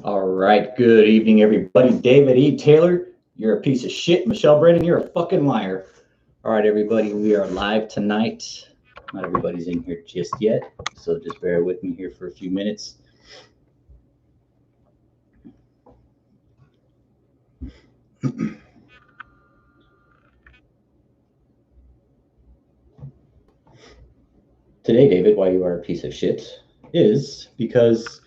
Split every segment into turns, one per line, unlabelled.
All right, good evening, everybody. David E. Taylor, you're a piece of shit. Michelle Brennan, you're a fucking liar. All right, everybody, we are live tonight. Not everybody's in here just yet, so just bear with me here for a few minutes. Today, David, why you are a piece of shit is because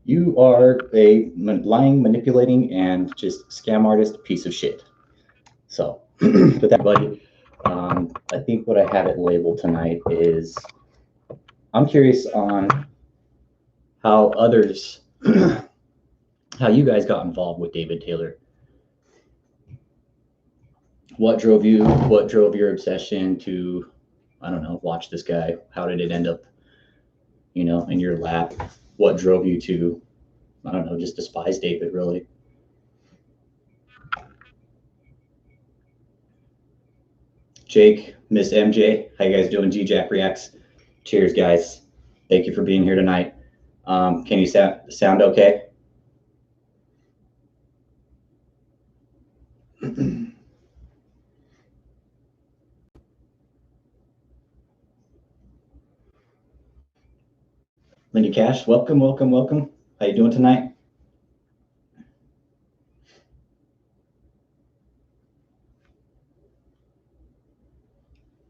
you are a lying, manipulating, and just scam artist piece of shit. So, with that, buddy, I think what I have it labeled tonight is I'm curious on how others, how you guys got involved with David Taylor. What drove your obsession to, I don't know, watch this guy? How did it end up, in your lap? What drove you to, I don't know, just despise David, really? Jake, Miss MJ, how you guys doing? G-Jack Reacts. Cheers, guys. Thank you for being here tonight. Can you sound okay? Lindy Cash, welcome. How you doing tonight?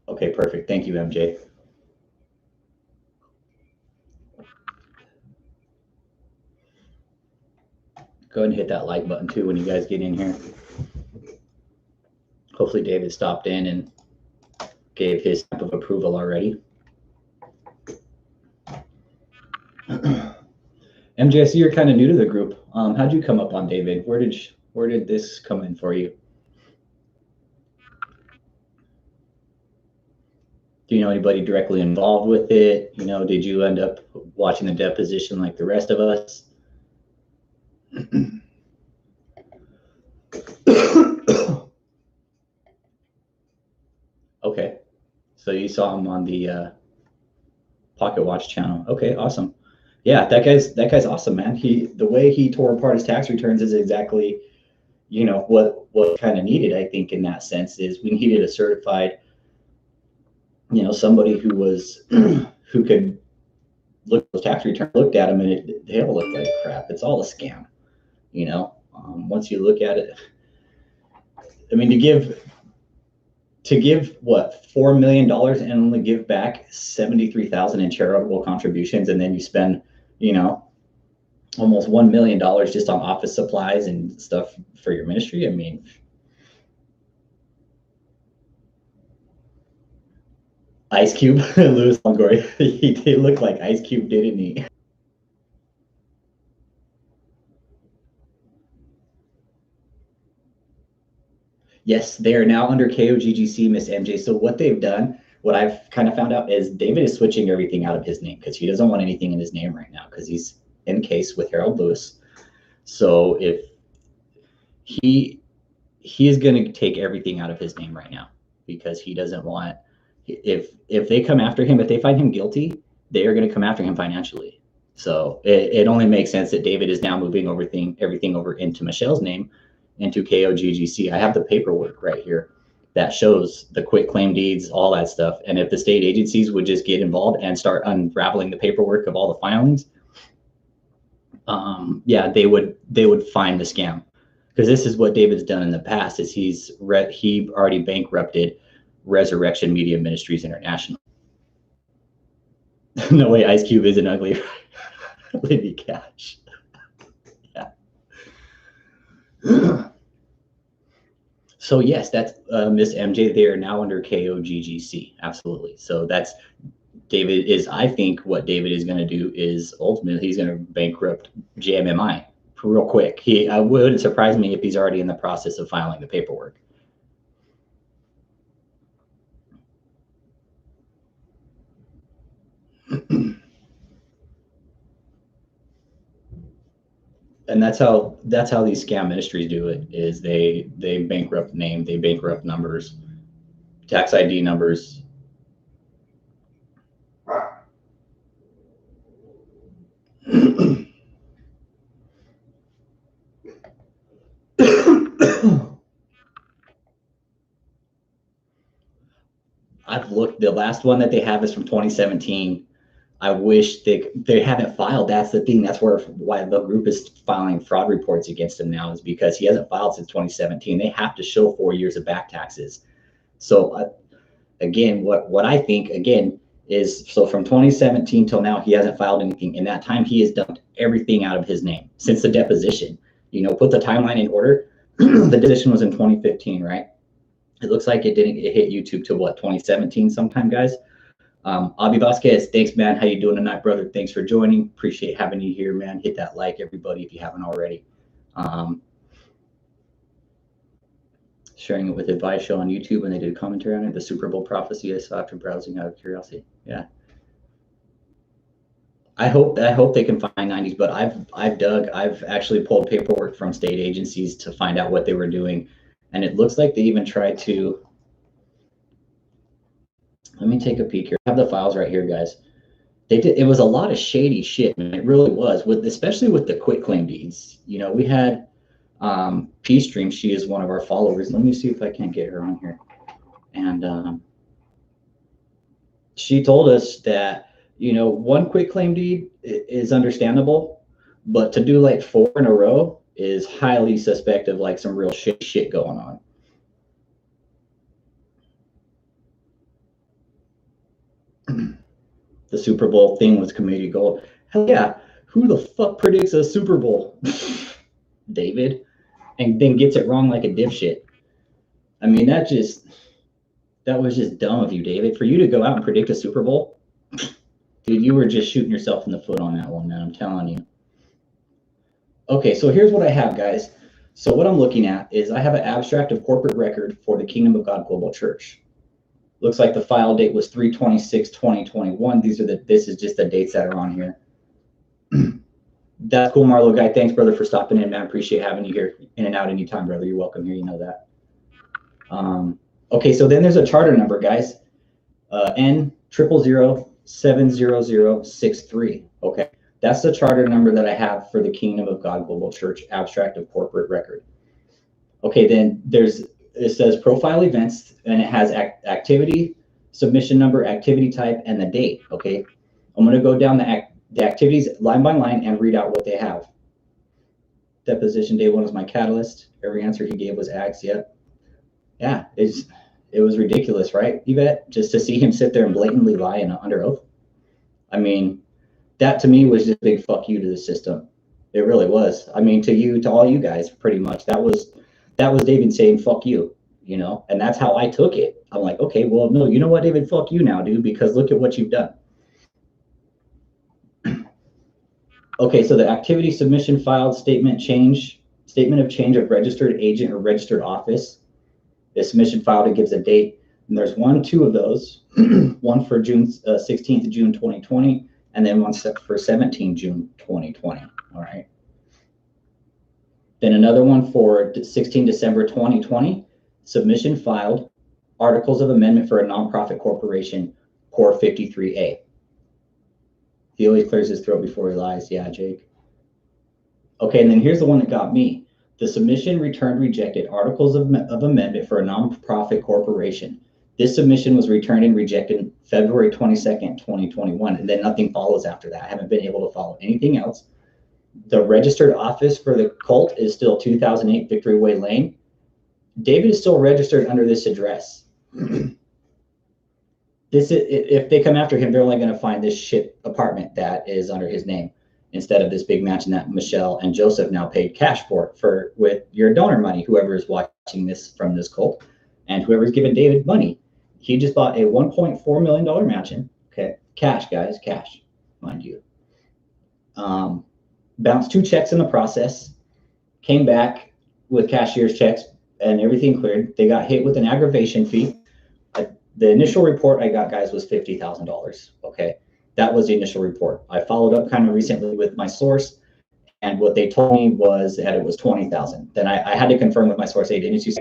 Okay, perfect. Thank you, MJ. Go ahead and hit that like button too when you guys get in here. Hopefully David stopped in and gave his stamp of approval already. MJ, I see you're kind of new to the group. How'd you come up on David? Where did this come in for you? Do you know anybody directly involved with it? Did you end up watching the deposition like the rest of us? Okay, so you saw him on the Pocket Watch channel. Okay, awesome. Yeah, that guy's awesome, man. The way he tore apart his tax returns is exactly, what kind of needed. I think in that sense is we needed a certified, somebody who was who could look at those tax returns, looked at them, and they all look like crap. It's all a scam, once you look at it. I mean, to give what, $4 million and only give back 73,000 in charitable contributions, and then you spend, almost $1 million just on office supplies and stuff for your ministry. I mean, Ice Cube, Louis Longoria, he looked like Ice Cube, didn't he? Yes, they are now under KOGGC, Miss MJ. So what they've done, what I've kind of found out is David is switching everything out of his name because he doesn't want anything in his name right now because he's in case with Harold Lewis. So if he is going to take everything out of his name right now because he doesn't want, if they come after him, if they find him guilty, they are going to come after him financially. So it only makes sense that David is now moving everything over into Michelle's name, into KOGGC. I have the paperwork right here that shows the quit claim deeds, all that stuff. And if the state agencies would just get involved and start unraveling the paperwork of all the filings, yeah, they would find the scam. Because this is what David's done in the past is he already bankrupted Resurrection Media Ministries International. No way Ice Cube isn't ugly. Lindy Cash. Yeah. So yes, that's Miss MJ. They are now under KOGGC. Absolutely. So that's David is, I think what David is going to do is ultimately he's going to bankrupt JMMI real quick. I wouldn't surprise me if he's already in the process of filing the paperwork. And that's how these scam ministries do it is they bankrupt name, they bankrupt numbers, tax ID numbers. I've looked. The last one that they have is from 2017. I wish they haven't filed. That's the thing. That's why the group is filing fraud reports against him now, is because he hasn't filed since 2017. They have to show 4 years of back taxes. So again, what I think again is, so from 2017 till now, he hasn't filed anything. In that time, he has dumped everything out of his name since the deposition. You know, put the timeline in order. The deposition was in 2015, right? It looks like it hit YouTube till what, 2017 sometime, guys. Avi Vasquez, thanks, man. How you doing tonight, brother? Thanks for joining. Appreciate having you here, man. Hit that like, everybody, if you haven't already. Sharing it with Advice Show on YouTube, and they did commentary on it. The Super Bowl prophecy I saw after browsing out of curiosity. Yeah. I hope they can find 90s, but I've actually pulled paperwork from state agencies to find out what they were doing, and it looks like they even tried to. Let me take a peek here. I have the files right here, guys. They did. It was a lot of shady shit, man. It really was, especially with the quitclaim deeds. You know, we had Peace Stream. She is one of our followers. Let me see if I can get her on here. And she told us that, you know, one quitclaim deed is understandable, but to do like 4 in a row is highly suspect of like some real shit going on. The Super Bowl thing was community gold. Hell yeah. Who the fuck predicts a Super Bowl? David. And then gets it wrong like a dipshit. I mean, that was just dumb of you, David. For you to go out and predict a Super Bowl, dude, you were just shooting yourself in the foot on that one, man. I'm telling you. Okay, so here's what I have, guys. So what I'm looking at is I have an abstract of corporate record for the Kingdom of God Global Church. Looks like the file date was 3/26/2021. This is just the dates that are on here. That's cool, Marlo guy. Thanks, brother, for stopping in, man. Appreciate having you here. In and out anytime, brother. You're welcome here. You know that. Okay, so then there's a charter number, guys. N00070063. Okay, that's the charter number that I have for the Kingdom of God Global Church abstract of corporate record. Okay, then it says profile events, and it has activity, submission number, activity type, and the date. Okay, I'm going to go down the activities line by line and read out what they have. Deposition day 1 was my catalyst. Every answer he gave was Axe. Yep. Yeah, it was ridiculous, right, Yvette? Just to see him sit there and blatantly lie under oath. I mean, that to me was just a big fuck you to the system. It really was. I mean, to all you guys, pretty much. That was David saying fuck you, you know, and that's how I took it. I'm like, okay, well, no, you know what, David, fuck you now, dude, because look at what you've done. Okay, so the activity submission filed statement of change of registered agent or registered office. The submission filed, it gives a date, and there's 2 of those, one for June 16th of June 2020, and then one for 17 June 2020. All right. Then another one for 16 December 2020, submission filed, articles of amendment for a nonprofit corporation, Core 53A. He always clears his throat before he lies. Yeah, Jake. Okay, and then here's the one that got me. The submission returned rejected, articles of amendment for a nonprofit corporation. This submission was returned and rejected February 22nd, 2021, and then nothing follows after that. I haven't been able to follow anything else. The registered office for the cult is still 2008 Victory Way Lane. David is still registered under this address. If they come after him, they're only going to find this shit apartment that is under his name instead of this big mansion that Michelle and Joseph now paid cash for with your donor money, whoever is watching this from this cult, and whoever's given David money. He just bought a $1.4 million mansion. Okay, cash, guys, cash, mind you. Bounced 2 checks in the process, came back with cashier's checks, and everything cleared. They got hit with an aggravation fee. The initial report I got, guys, was $50,000. Okay, that was the initial report. I followed up kind of recently with my source, and what they told me was that it was $20,000. Then I had to confirm with my source agency.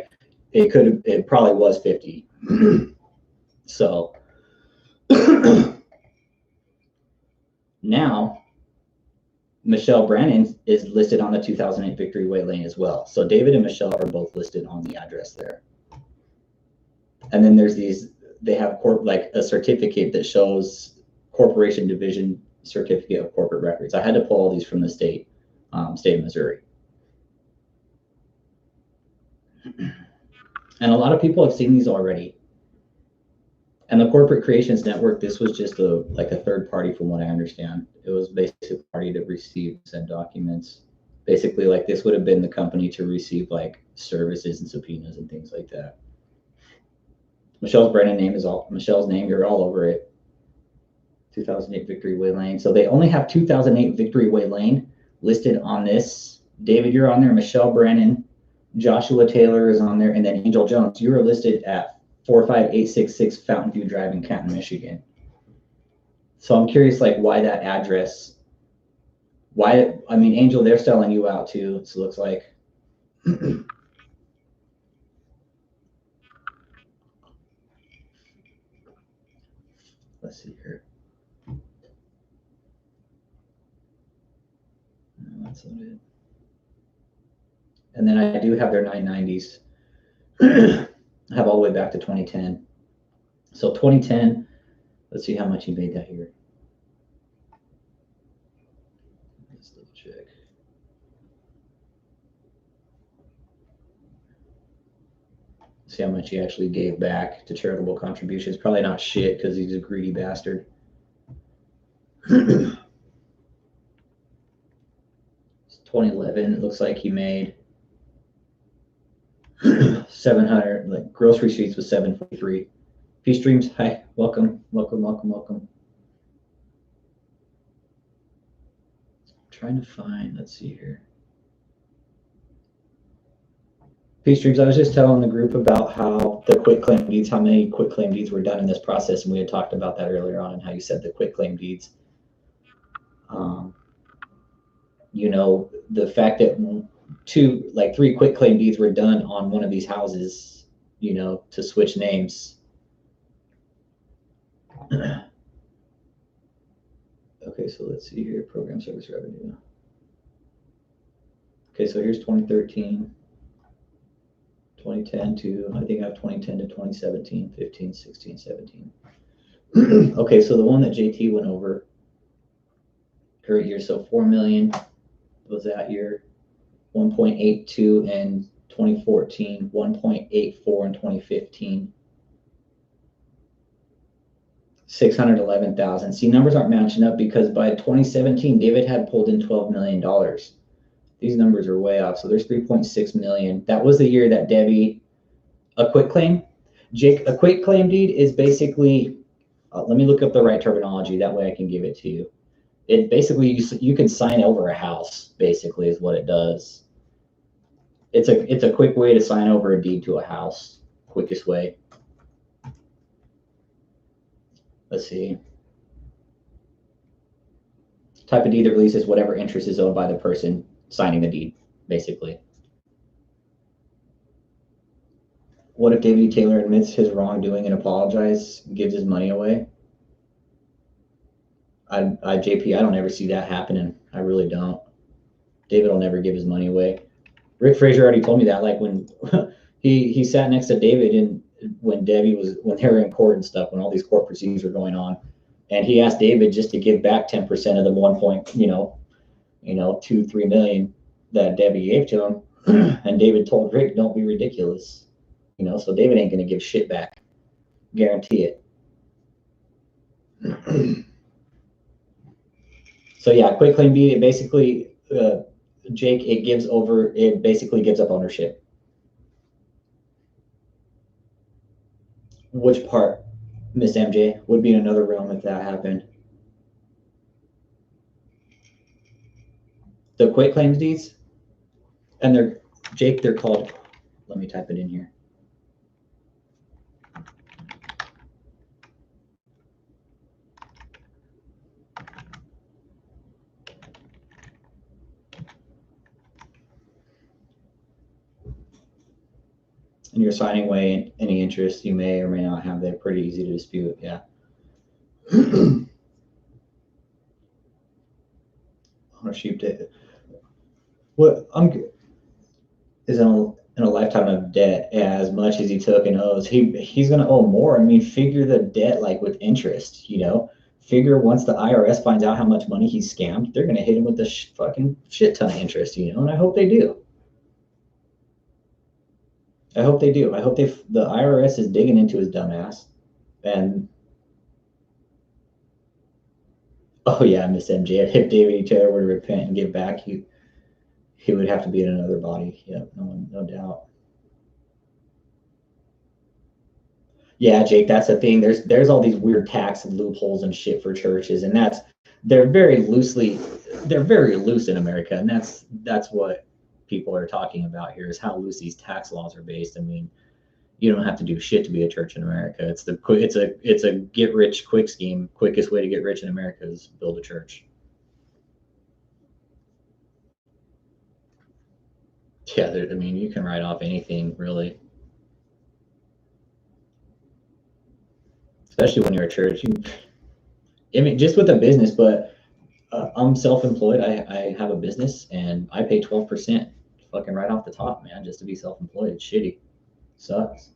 It probably was 50. So now Michelle Brannon is listed on the 2008 Victory Way Lane as well. So David and Michelle are both listed on the address there. And then there's these they have like a certificate that shows corporation division certificate of corporate records. I had to pull all these from the state of Missouri. And a lot of people have seen these already. And the Corporate Creations Network, this was just like a third party from what I understand. It was basically a party to receive said documents. Basically, like this would have been the company to receive like services and subpoenas and things like that. Michelle's branded name is Michelle's name. You're all over it. 2008 Victory Way Lane. So they only have 2008 Victory Way Lane listed on this. David, you're on there. Michelle Brennan, Joshua Taylor is on there, and then Angel Jones. You are listed at 45866 Fountain View Drive in Canton, Michigan. So I'm curious, like, why that address? Why? I mean, Angel, they're selling you out too. So it looks like. Let's see here. No, that's not it. And then I do have their 990s. I have all the way back to 2010. So 2010, let's see how much he made that year. Let's double check. See how much he actually gave back to charitable contributions. Probably not shit because he's a greedy bastard. 2011, it looks like he made 700. Like grocery streets was 743. Peace Dreams, hi, welcome. I'm trying to find. Let's see here. Peace Dreams, I was just telling the group about how the quitclaim deeds, how many quitclaim deeds were done in this process, and we had talked about that earlier on, and how you said the quitclaim deeds. You know, the fact that three quitclaim deeds were done on one of these houses, you know, to switch names. Okay, so let's see here, program service revenue. Okay, so here's 2013, 2010 to, I think I have 2010 to 2017, 15, 16, 17. Okay, so the one that JT went over current year, so 4 million was that year, 1.82 in 2014, 1.84 in 2015, 611,000. See, numbers aren't matching up because by 2017, David had pulled in $12 million. These numbers are way off. So there's 3.6 million. That was the year that Debbie, a quitclaim. Jake, a quitclaim deed is basically, let me look up the right terminology. That way I can give it to you. It basically, you can sign over a house, basically, is what it does. It's a quick way to sign over a deed to a house. Quickest way. Let's see. Type of deed of release is whatever interest is owned by the person signing the deed, basically. What if David Taylor admits his wrongdoing and apologizes, gives his money away? JP, I don't ever see that happening. I really don't. David will never give his money away. Rick Frazier already told me that, like when he sat next to David and when they were in court and stuff, when all these court proceedings were going on, and he asked David just to give back 10% of the 2-3 million that Debbie gave to him, and David told Rick, "Don't be ridiculous," So David ain't gonna give shit back, guarantee it. So yeah, quitclaim deed, it basically, Jake, it basically gives up ownership. Which part, Miss MJ, would be in another realm if that happened? The quitclaim deeds, and they're called, let me type it in here. And you're signing away any interest you may or may not have. They're pretty easy to dispute, yeah. Ownership data. What is it? and a lifetime of debt as much as he took and owes. He's going to owe more. I mean, figure the debt like with interest, you know. Figure once the IRS finds out how much money he's scammed, they're going to hit him with a fucking shit ton of interest, you know. And I hope they do. I hope they do. I hope the IRS is digging into his dumb ass. And oh yeah, Miss MJ. If David E. Taylor were to repent and give back, he would have to be in another body. Yep, no doubt. Yeah, Jake, that's the thing. There's all these weird tax loopholes and shit for churches, and they're very loose in America, and that's what people are talking about here is how loose these tax laws are based. I mean, you don't have to do shit to be a church in America. It's a get rich quick scheme. Quickest way to get rich in America is build a church. Yeah, I mean, you can write off anything really, especially when you're a church. I mean, just with a business, but I'm self-employed. I have a business and I pay 12% fucking right off the top, man, just to be self-employed. It's shitty. Sucks.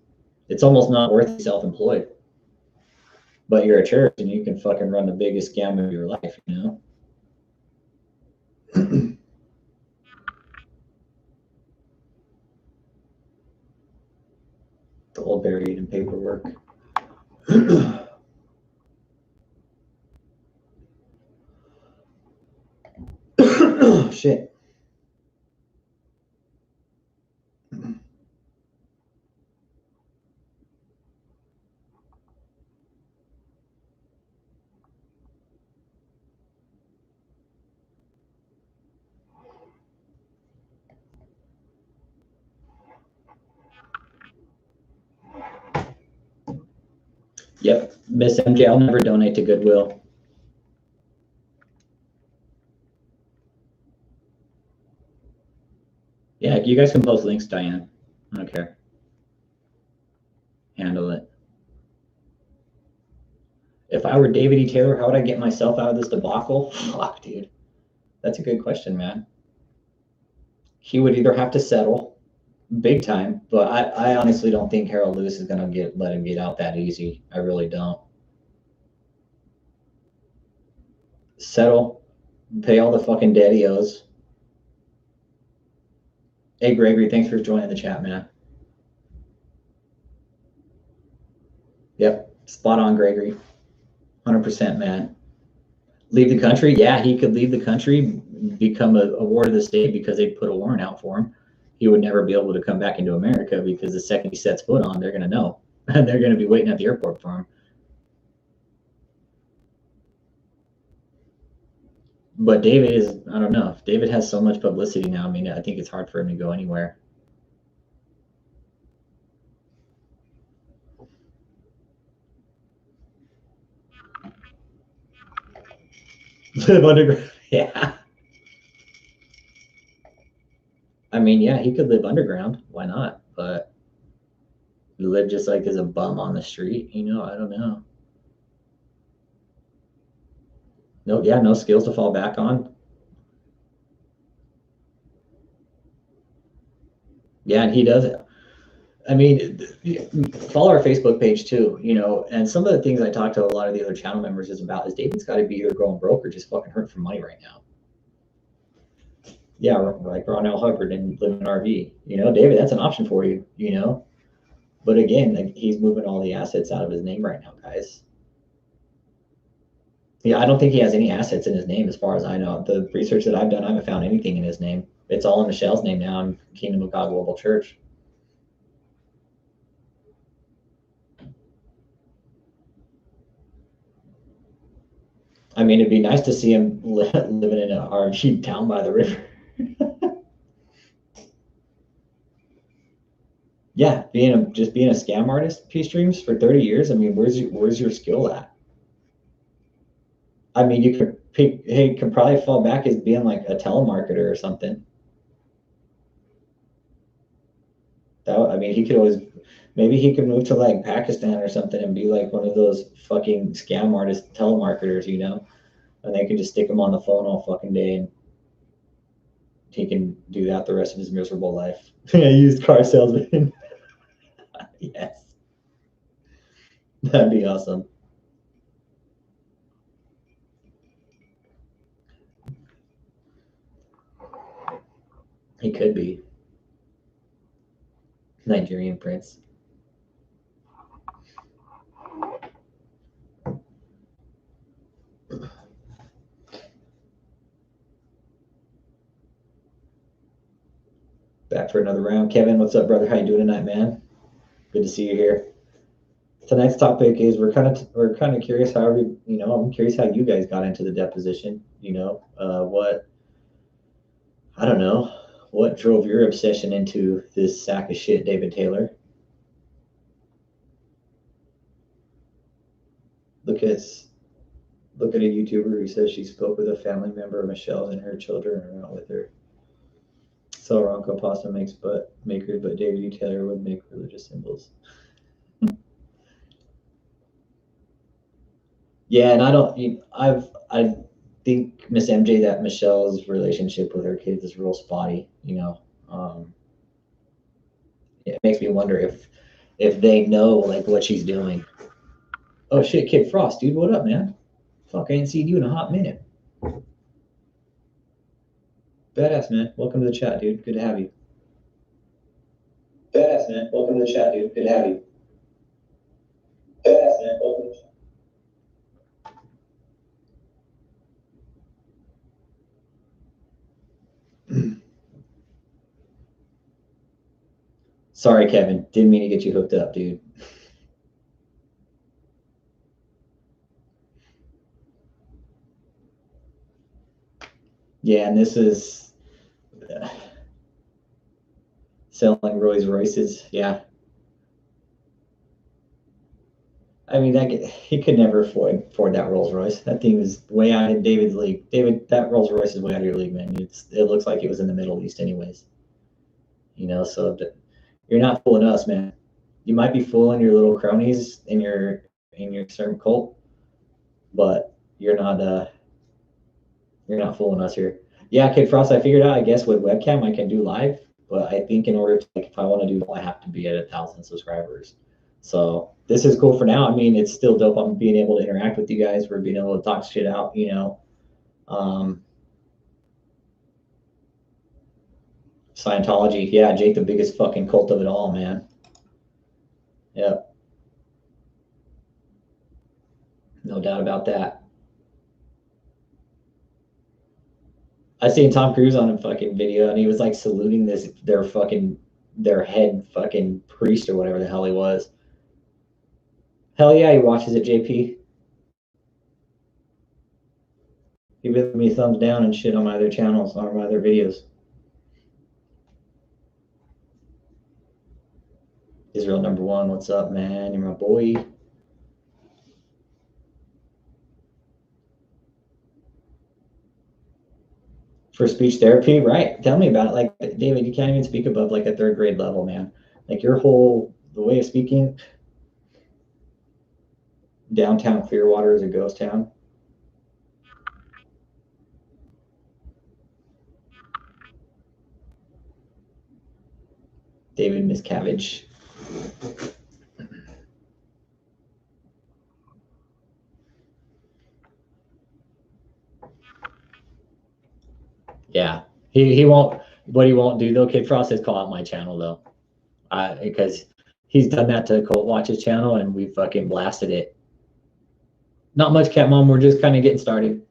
It's almost not worth self-employed. But you're a church and you can fucking run the biggest scam of your life, you know? It's all buried in paperwork. Shit. Yep, Miss MJ, I'll never donate to Goodwill. Yeah, you guys can post links, Diane. I don't care. Handle it. If I were David E. Taylor, how would I get myself out of this debacle? Fuck, dude. That's a good question, man. He would either have to settle big time, but I honestly don't think Harold Lewis is going to let him get out that easy. I really don't. Settle, pay all the fucking debt he owes. Hey, Gregory, thanks for joining the chat, man. Yep, spot on, Gregory. 100%, man. Leave the country? Yeah, he could leave the country, become a ward of the state because they put a warrant out for him. He would never be able to come back into America because the second he sets foot on, they're going to know. And they're going to be waiting at the airport for him. But David is, I don't know. David has so much publicity now. I mean, I think it's hard for him to go anywhere. Live underground. Yeah. I mean, yeah, he could live underground. Why not? But live just like as a bum on the street, you know, I don't know. No, yeah, no skills to fall back on. Yeah, and he does it. I mean, follow our Facebook page too, you know, and some of the things I talk to a lot of the other channel members is about is David's got to be either going broke or just fucking hurting for money right now. Yeah, like Ron L. Hubbard and live in an RV, you know, David, that's an option for you, you know. But again, like, he's moving all the assets out of his name right now, guys. Yeah, I don't think he has any assets in his name as far as I know. The research that I've done, I haven't found anything in his name. It's all in Michelle's name now in Kingdom of God Global Church. I mean, it'd be nice to see him living in an RV down by the river. Yeah, just being a scam artist, P streams for 30 years. I mean, where's your skill at? I mean, you could probably fall back as being like a telemarketer or something. I mean, maybe he could move to like Pakistan or something and be like one of those fucking scam artist telemarketers, you know, and they can just stick him on the phone all fucking day. And he can do that the rest of his miserable life. Used car salesman. Yes. That'd be awesome. He could be. Nigerian prince. Back for another round. Kevin, what's up, brother? How you doing tonight, man? Good to see you here. Tonight's topic is we're kind of curious how I'm curious how you guys got into the deposition. I don't know, what drove your obsession into this sack of shit, David Taylor? Look at a YouTuber who says she spoke with a family member of Michelle's and her children are not with her. So Ronco pasta makers, but David E. Taylor would make religious symbols. Yeah, and I think Miss MJ that Michelle's relationship with her kids is real spotty. It makes me wonder if they know like what she's doing. Oh shit, Kid Frost, dude, what up, man? Fuck, I ain't seen you in a hot minute. Badass, man. Welcome to the chat, dude. Good to have you. Badass, man. Welcome to the chat, dude. Good to have you. Badass, man. Welcome to the chat. Sorry, Kevin. Didn't mean to get you hooked up, dude. Yeah, and this is selling Rolls Royces. Yeah. I mean, he could never afford that Rolls Royce. That thing was way out in David's league. David, that Rolls Royce is way out of your league, man. It looks like it was in the Middle East, anyways. So you're not fooling us, man. You might be fooling your little cronies in your CERM cult, but you're not fooling us here. Yeah, Kid Frost, I figured out, I guess with webcam I can do live, but I think in order to, like, if I want to do, I have to be at 1,000 subscribers. So this is cool for now. I mean, it's still dope. I'm being able to interact with you guys. We're being able to talk shit out, Scientology. Yeah, Jake, the biggest fucking cult of it all, man. Yep. No doubt about that. I seen Tom Cruise on a fucking video and he was like saluting their head fucking priest or whatever the hell he was. Hell yeah, he watches it, JP. He gives me thumbs down and shit on my other channels, on my other videos. Israel #1, what's up, man? You're my boy. For speech therapy, right? Tell me about it. Like, David, you can't even speak above like a 3rd grade level, man. Like the way of speaking. Downtown Clearwater is a ghost town. David Miscavige. Yeah, he won't. What he won't do though, Kid Frost, is call out my channel though, because he's done that to Colt Watch's channel and we fucking blasted it. Not much, Cat Mom. We're just kind of getting started.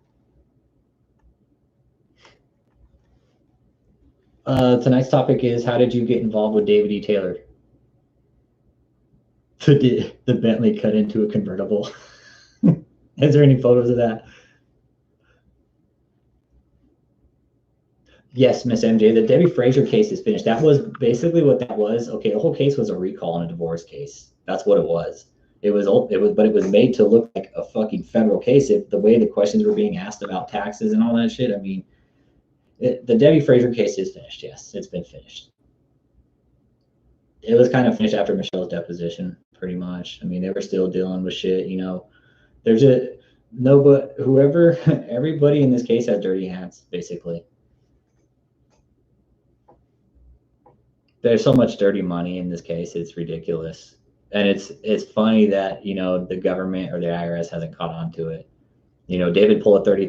Tonight's topic is how did you get involved with David E. Taylor? The Bentley cut into a convertible. Is there any photos of that? Yes, Miss MJ. The Debbie Frazier case is finished. That was basically what that was. Okay, the whole case was a recall on a divorce case. That's what it was. But it was made to look like a fucking federal case. The way the questions were being asked about taxes and all that shit. I mean, the Debbie Frazier case is finished. Yes, it's been finished. It was kind of finished after Michelle's deposition, pretty much. I mean, they were still dealing with shit. There's everybody in this case has dirty hands, basically. There's so much dirty money in this case. It's ridiculous. And it's funny that, the government or the IRS hasn't caught on to it. David pulled a $30,000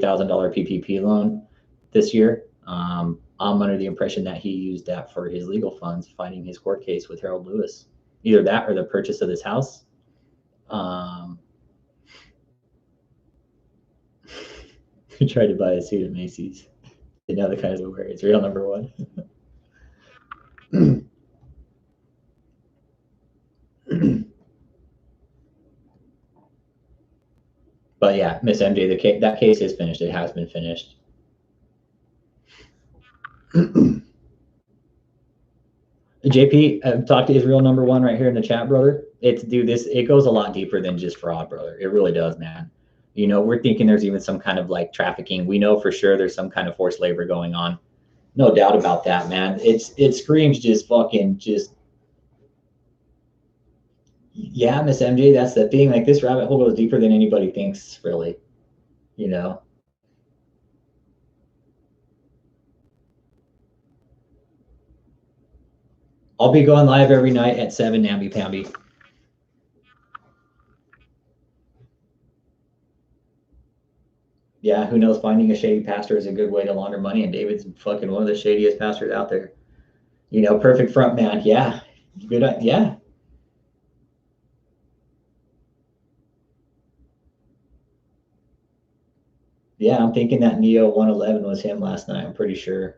PPP loan this year. I'm under the impression that he used that for his legal funds, fighting his court case with Harold Lewis. Either that or the purchase of this house. He tried to buy a suit at Macy's. Now the kind of where it's real number one. But yeah, Miss MJ, that case is finished. It has been finished. JP, talk to Israel number one right here in the chat, brother. It goes a lot deeper than just fraud, brother. It really does, man. We're thinking there's even some kind of like trafficking. We know for sure there's some kind of forced labor going on. No doubt about that, man. It screams just fucking just. Yeah, Miss MJ, that's the thing. Like, this rabbit hole goes deeper than anybody thinks, really. I'll be going live every night at 7, namby-pamby. Yeah, who knows? Finding a shady pastor is a good way to launder money, and David's fucking one of the shadiest pastors out there. Perfect front man. Yeah, good. Yeah. Yeah, I'm thinking that Neo 111 was him last night. I'm pretty sure.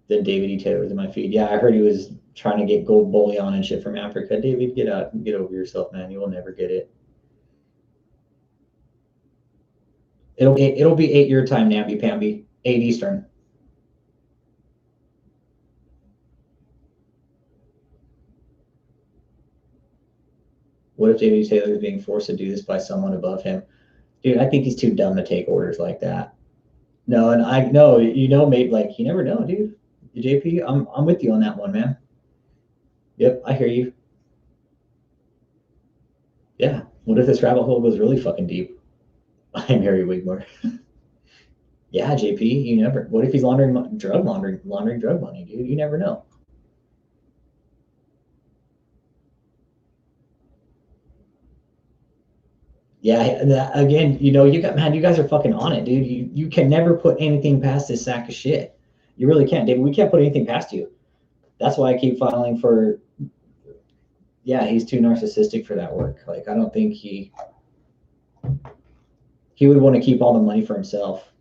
Then David E. Taylor's in my feed. Yeah, I heard he was trying to get gold bullion and shit from Africa. David, get over yourself, man. You will never get it. It'll be 8 your time, namby-pamby. 8 Eastern. What if David E. Taylor is being forced to do this by someone above him? Dude, I think he's too dumb to take orders like that. No, and I know, maybe like, you never know, dude. JP, I'm with you on that one, man. Yep, I hear you. Yeah. What if this rabbit hole goes really fucking deep? I'm Harry Wigmore. Yeah, JP, you never. What if he's laundering drug money, dude? You never know. Yeah, again, you guys are fucking on it, dude. You can never put anything past this sack of shit. You really can't, David. We can't put anything past you. That's why I keep filing for. Yeah, he's too narcissistic for that work. Like, I don't think he would want to keep all the money for himself.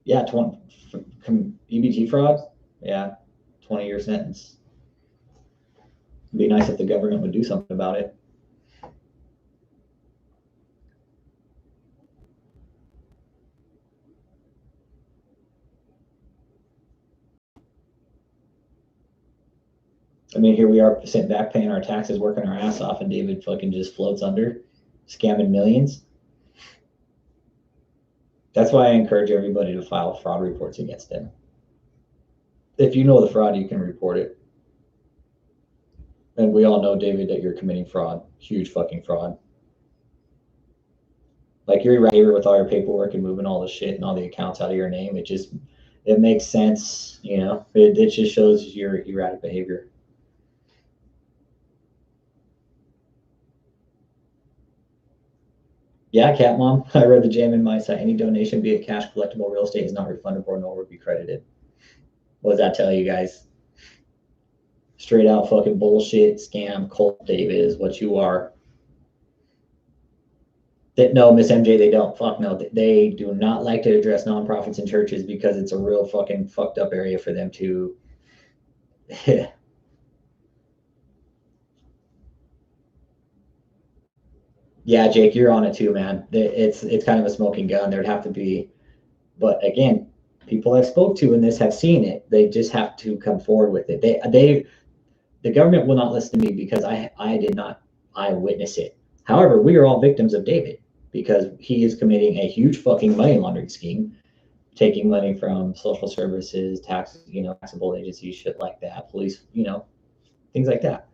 Yeah, EBT fraud. Yeah, 20-year sentence. It'd be nice if the government would do something about it. I mean, here we are sitting back paying our taxes, working our ass off, and David fucking just floats under, scamming millions. That's why I encourage everybody to file fraud reports against him. If you know the fraud, you can report it. And we all know, David, that you're committing fraud, huge fucking fraud. Like, you're right here with all your paperwork and moving all the shit and all the accounts out of your name. It makes sense, it just shows your erratic behavior. Yeah, Cat Mom, I read the JMMI site. Any donation, be it cash, collectible, real estate, is not refundable nor will be credited. What does that tell you guys? Straight out fucking bullshit, scam, cult. David is what you are. No, Miss MJ, they don't. Fuck no. They do not like to address nonprofits and churches because it's a real fucking fucked up area for them to. Yeah, Jake, you're on it too, man. It's kind of a smoking gun. There'd have to be, but again, people I've spoke to in this have seen it. They just have to come forward with it. The government will not listen to me because I did not witness it. However, we are all victims of David because he is committing a huge fucking money laundering scheme, taking money from social services, taxes, taxable agencies, shit like that, police, things like that.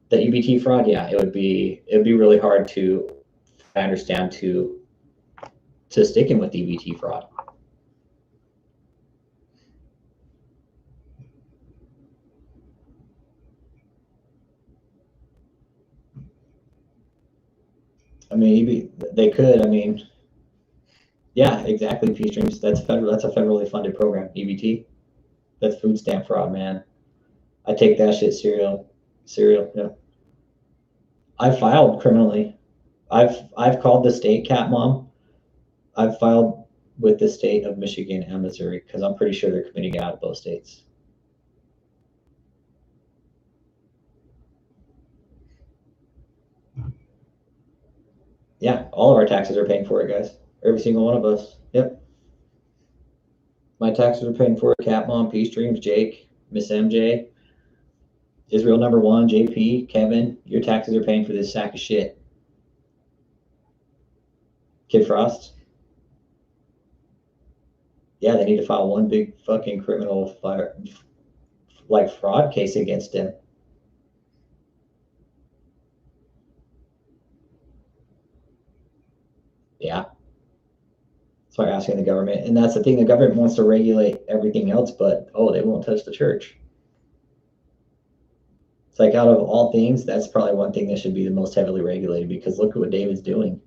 The EBT fraud, yeah, it'd be really hard to, I understand, to to sticking with EBT fraud. I mean, they could. I mean, yeah, exactly. P streams. That's federal. That's a federally funded program. EBT. That's food stamp fraud, man. I take that shit serial. Yeah. I filed criminally. I've called the state, cat mom. I've filed with the state of Michigan and Missouri because I'm pretty sure they're committing it out of both states. Yeah, all of our taxes are paying for it, guys. Every single one of us. Yep. My taxes are paying for it. Cat Mom, P Streams, Jake, Miss MJ, Israel number 1, JP, Kevin. Your taxes are paying for this sack of shit. Kid Frost. Yeah, they need to file one big fucking criminal fraud case against him. Yeah. That's why I'm asking the government. And that's the thing, the government wants to regulate everything else, but they won't touch the church. It's like, out of all things, that's probably one thing that should be the most heavily regulated, because look at what David's doing.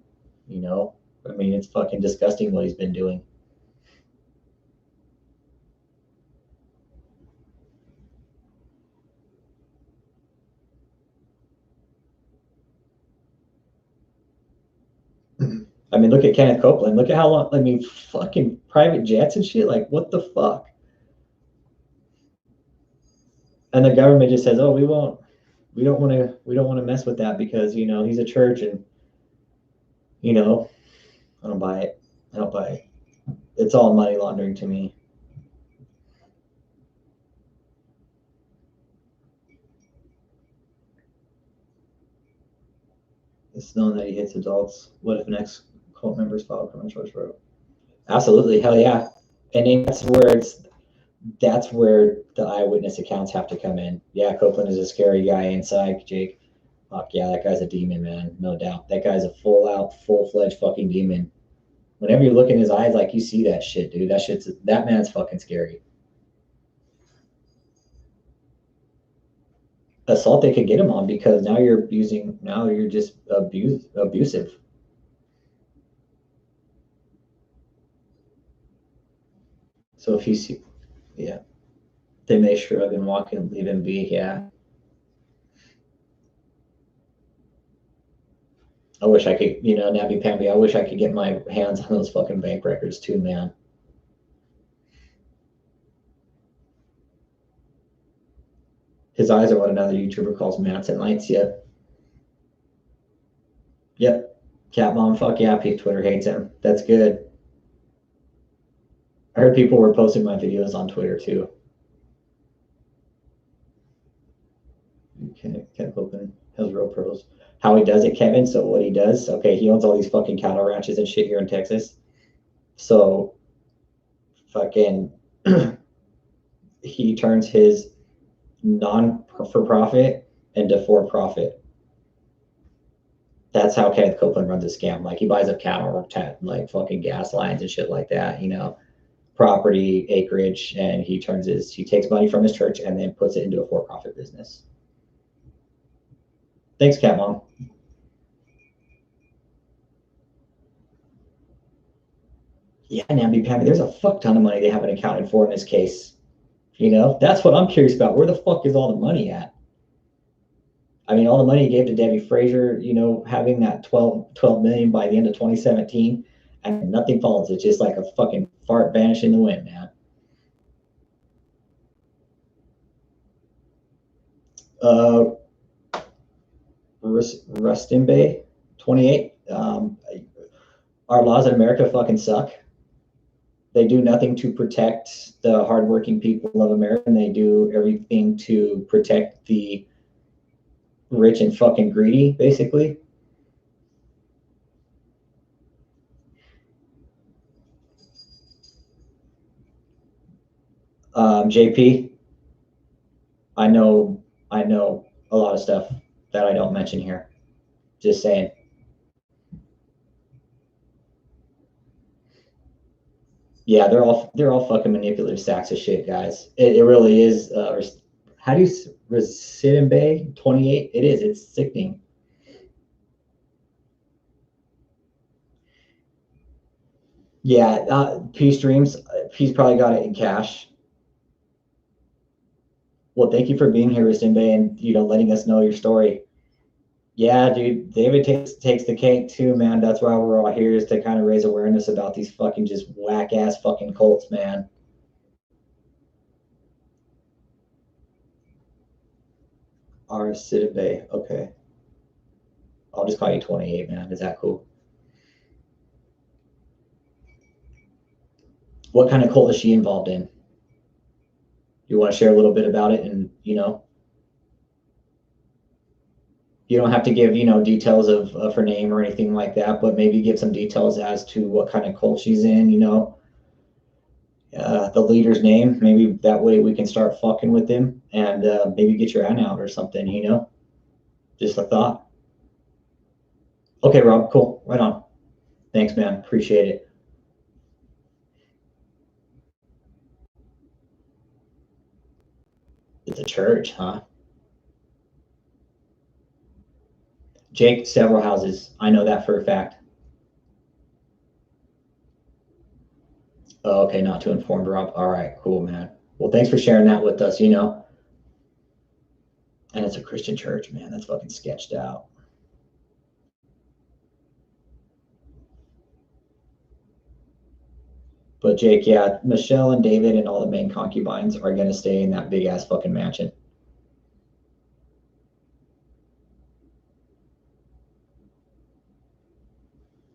You know, I mean, it's fucking disgusting what he's been doing. I mean, look at Kenneth Copeland. Look at how long, I mean, fucking private jets and shit. Like, what the fuck? And the government just says, we don't want to mess with that because, he's a church and, I don't buy it. It's all money laundering to me. It's known that he hits adults. What if next cult members file criminal charge for it? Absolutely, hell yeah. And that's where the eyewitness accounts have to come in. Yeah, Copeland is a scary guy inside, Jake. Fuck yeah, that guy's a demon, man. No doubt. That guy's a full-fledged fucking demon. Whenever you look in his eyes, like, you see that shit, dude. That man's fucking scary. Assault they could get him on because now you're just abusive. So if you see, yeah, they may shrug and walk and leave him be. Yeah. I wish I could, namby-pamby, I wish I could get my hands on those fucking bank records too, man. His eyes are what another YouTuber calls Manson lights. Yep. Cat Mom, fuck yeah, Twitter hates him. That's good. I heard people were posting my videos on Twitter too. Kenneth Copeland has real pros. How he does it, Kevin. So what he does, he owns all these fucking cattle ranches and shit here in Texas. So fucking he turns his non-for-profit into for-profit. That's how Kenneth Copeland runs a scam. Like, he buys up cattle, like fucking gas lines and shit like that, property, acreage, and he takes money from his church and then puts it into a for-profit business. Thanks, Cat Mom. Yeah, namby-pamby, there's a fuck ton of money they haven't accounted for in this case. That's what I'm curious about. Where the fuck is all the money at? I mean, all the money he gave to Debbie Frazier, having that 12 million by the end of 2017, and nothing follows. It's just like a fucking fart vanish in the wind, man. Rustin Bay, 28. Our laws in America fucking suck. They do nothing to protect the hardworking people of America, and they do everything to protect the rich and fucking greedy, basically. JP, I know a lot of stuff that I don't mention here. Just saying. Yeah, they're all fucking manipulative sacks of shit, guys. It really is. How do you Resident Bay 28? It is. It's sickening. Yeah, P streams. He's probably got it in cash. Well, thank you for being here, Resident Bay, and letting us know your story. Yeah, dude, David takes the cake too, man. That's why we're all here, is to kind of raise awareness about these fucking just whack ass fucking cults, man. Resident Bay. Okay. I'll just call you 28, man. Is that cool? What kind of cult is she involved in? You want to share a little bit about it? And you don't have to give details of her name or anything like that, but maybe give some details as to what kind of cult she's in. The leader's name. Maybe that way we can start fucking with him and maybe get your aunt out or something. Just a thought. Okay, Rob. Cool. Right on. Thanks, man. Appreciate it. It's a church, huh? Jake, several houses. I know that for a fact. Oh, okay, not too informed, Rob. All right, cool, man. Well, thanks for sharing that with us. And it's a Christian church, man. That's fucking sketched out. But Jake, yeah, Michelle and David and all the main concubines are gonna stay in that big ass fucking mansion.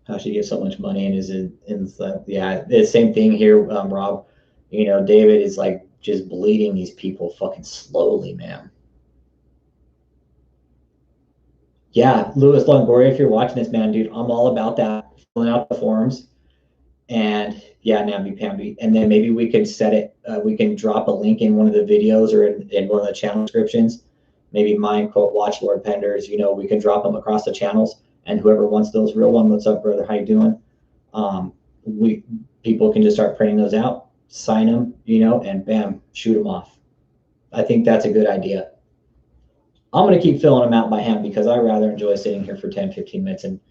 How she gets so much money and is in the, yeah, the same thing here, Rob. David is like just bleeding these people fucking slowly, man. Yeah, Louis Longoria, if you're watching this, man, dude, I'm all about that. Filling out the forms. And yeah, namby-pamby. And then maybe we can set it, we can drop a link in one of the videos or in one of the channel descriptions. Maybe mine, quote, Watch Lord Penders, we can drop them across the channels. And whoever wants those real one, what's up, brother? How you doing? We People can just start printing those out, sign them, and bam, shoot them off. I think that's a good idea. I'm going to keep filling them out by hand because I rather enjoy sitting here for 10, 15 minutes and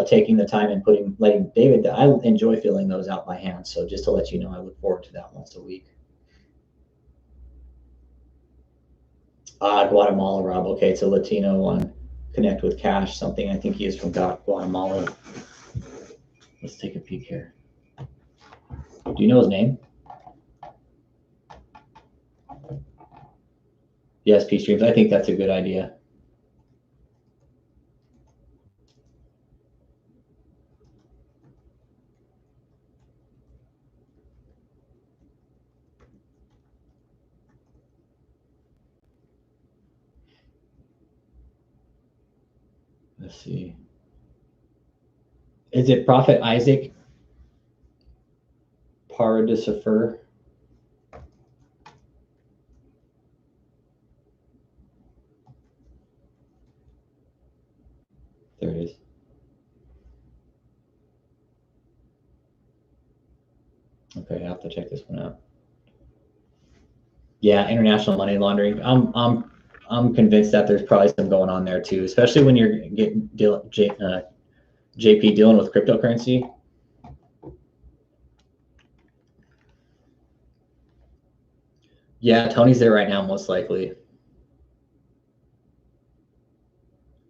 taking the time and letting David, I enjoy filling those out by hand. So just to let you know, I look forward to that once a week. Guatemala, Rob. Okay, it's a Latino one. Connect with Cash, something. I think he is from Guatemala. Let's take a peek here. Do you know his name? Yes, P Streams. I think that's a good idea. Let's see. Is it Prophet Isaac Paradisifer? There it is. Okay, I have to check this one out. Yeah, international money laundering. I'm convinced that there's probably some going on there too, especially when you're JP dealing with cryptocurrency. Yeah, Tony's there right now, most likely.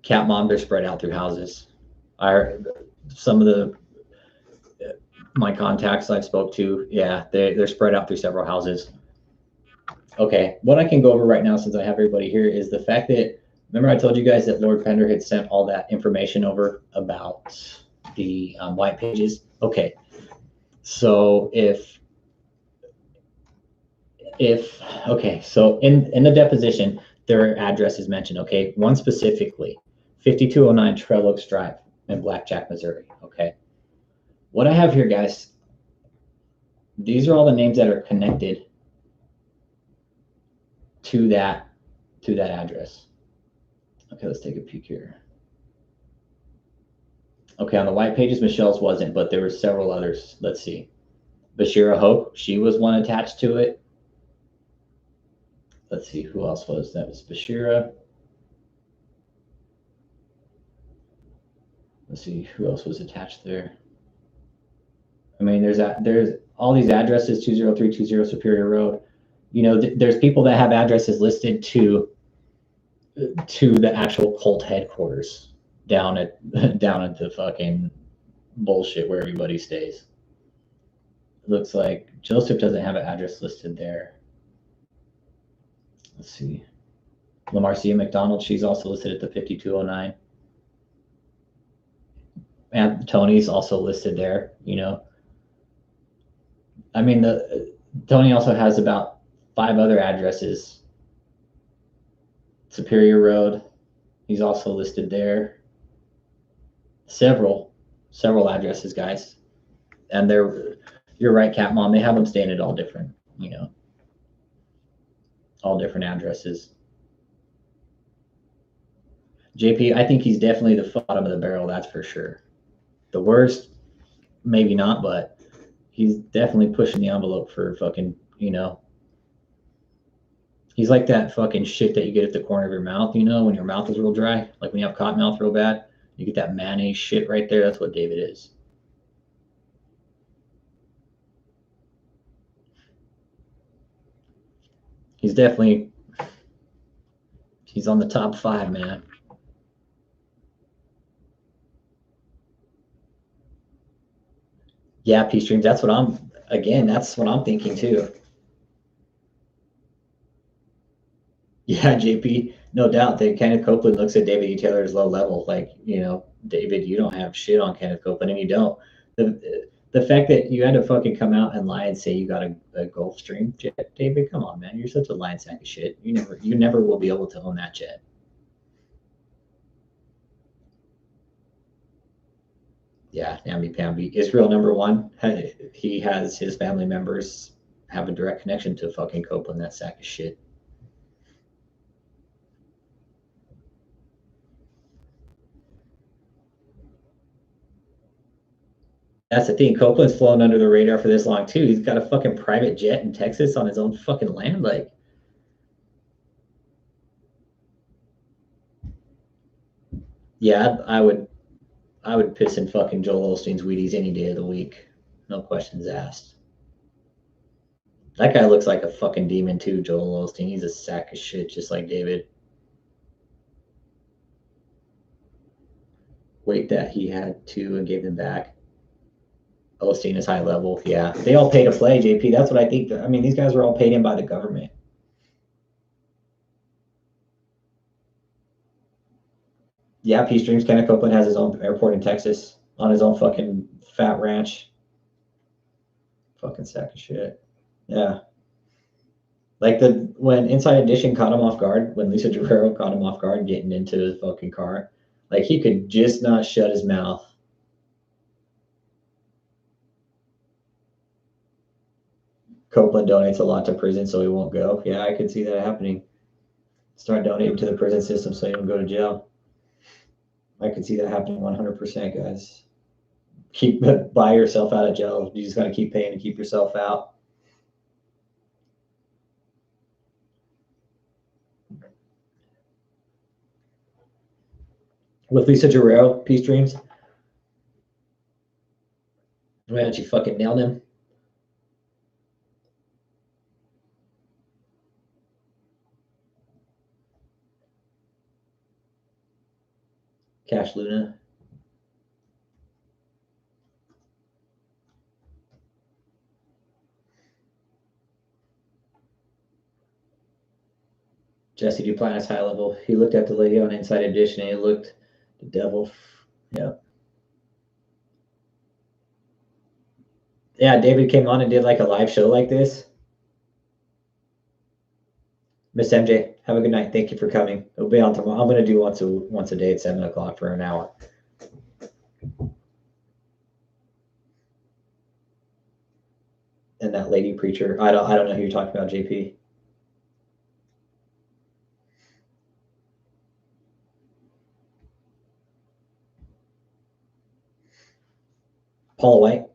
Cat mom, they're spread out through houses. I heard some of my contacts I've spoke to, yeah, they're spread out through several houses. Okay, what I can go over right now, since I have everybody here, is the fact that, remember I told you guys that Lord Pender had sent all that information over about the white pages? Okay, so okay, so in the deposition, their address is mentioned, okay? One specifically, 5209 Trail Oaks Drive in Blackjack, Missouri, okay? What I have here, guys, these are all the names that are connected to that address. Okay, let's take a peek here. Okay, on the white pages, Michelle's wasn't, but there were several others. Let's see. Bashira Hope, she was one attached to it. Let's see, who else was that? Was Bashira. Let's see, who else was attached there? I mean, there's all these addresses, 20320 Superior Road. You know, there's people that have addresses listed to the actual cult headquarters down at the fucking bullshit where everybody stays. It looks like Joseph doesn't have an address listed there. Let's see. LaMarcia McDonald, she's also listed at the 5209. And Tony's also listed there, you know. I mean, Tony also has about 5 other addresses. Superior Road, he's also listed there. Several addresses, guys. And you're right, Cat Mom, they have them staying at all different, you know, all different addresses. JP, I think he's definitely the bottom of the barrel, that's for sure. The worst, maybe not, but he's definitely pushing the envelope for fucking, you know. He's like that fucking shit that you get at the corner of your mouth, you know, when your mouth is real dry. Like when you have cotton mouth real bad, you get that mayonnaise shit right there. That's what David is. He's definitely, he's on the top 5, man. Yeah, P streams. That's what I'm thinking too. Yeah, JP, no doubt that Kenneth Copeland looks at David E. Taylor as low level. Like, you know, David, you don't have shit on Kenneth Copeland, and you don't. The fact that you had to fucking come out and lie and say you got a Gulfstream jet, David, come on, man. You're such a lying sack of shit. You never will be able to own that jet. Yeah, namby-pamby. Israel #1. He has his family members have a direct connection to fucking Copeland, that sack of shit. That's the thing. Copeland's flown under the radar for this long too. He's got a fucking private jet in Texas on his own fucking land. Like, yeah, I would piss in fucking Joel Osteen's Wheaties any day of the week. No questions asked. That guy looks like a fucking demon too, Joel Osteen. He's a sack of shit, just like David. Weight that he had to and gave them back. Osteen is high level. Yeah, they all pay to play, JP. That's what I think. I mean, these guys were all paid in by the government. Yeah, P streams. Kenneth Copeland has his own airport in Texas on his own fucking fat ranch. Fucking sack of shit. Yeah. Like when Inside Edition caught him off guard, when Lisa Guerrero caught him off guard getting into his fucking car, like he could just not shut his mouth. Copeland donates a lot to prison, so he won't go. Yeah, I could see that happening. Start donating to the prison system so you don't go to jail. I could see that happening 100%, guys. Buy yourself out of jail. You just got to keep paying to keep yourself out. With Lisa Guerrero, Peace Dreams. Why don't you fucking nail him? Cash Luna. Jesse Duplantis high level. He looked at the lady on Inside Edition and he looked the devil. Yeah. Yeah, David came on and did like a live show like this. Miss MJ, have a good night. Thank you for coming. It'll be on tomorrow. I'm gonna do once a day at 7:00 for an hour. And that lady preacher, I don't know who you're talking about, JP. Paula White.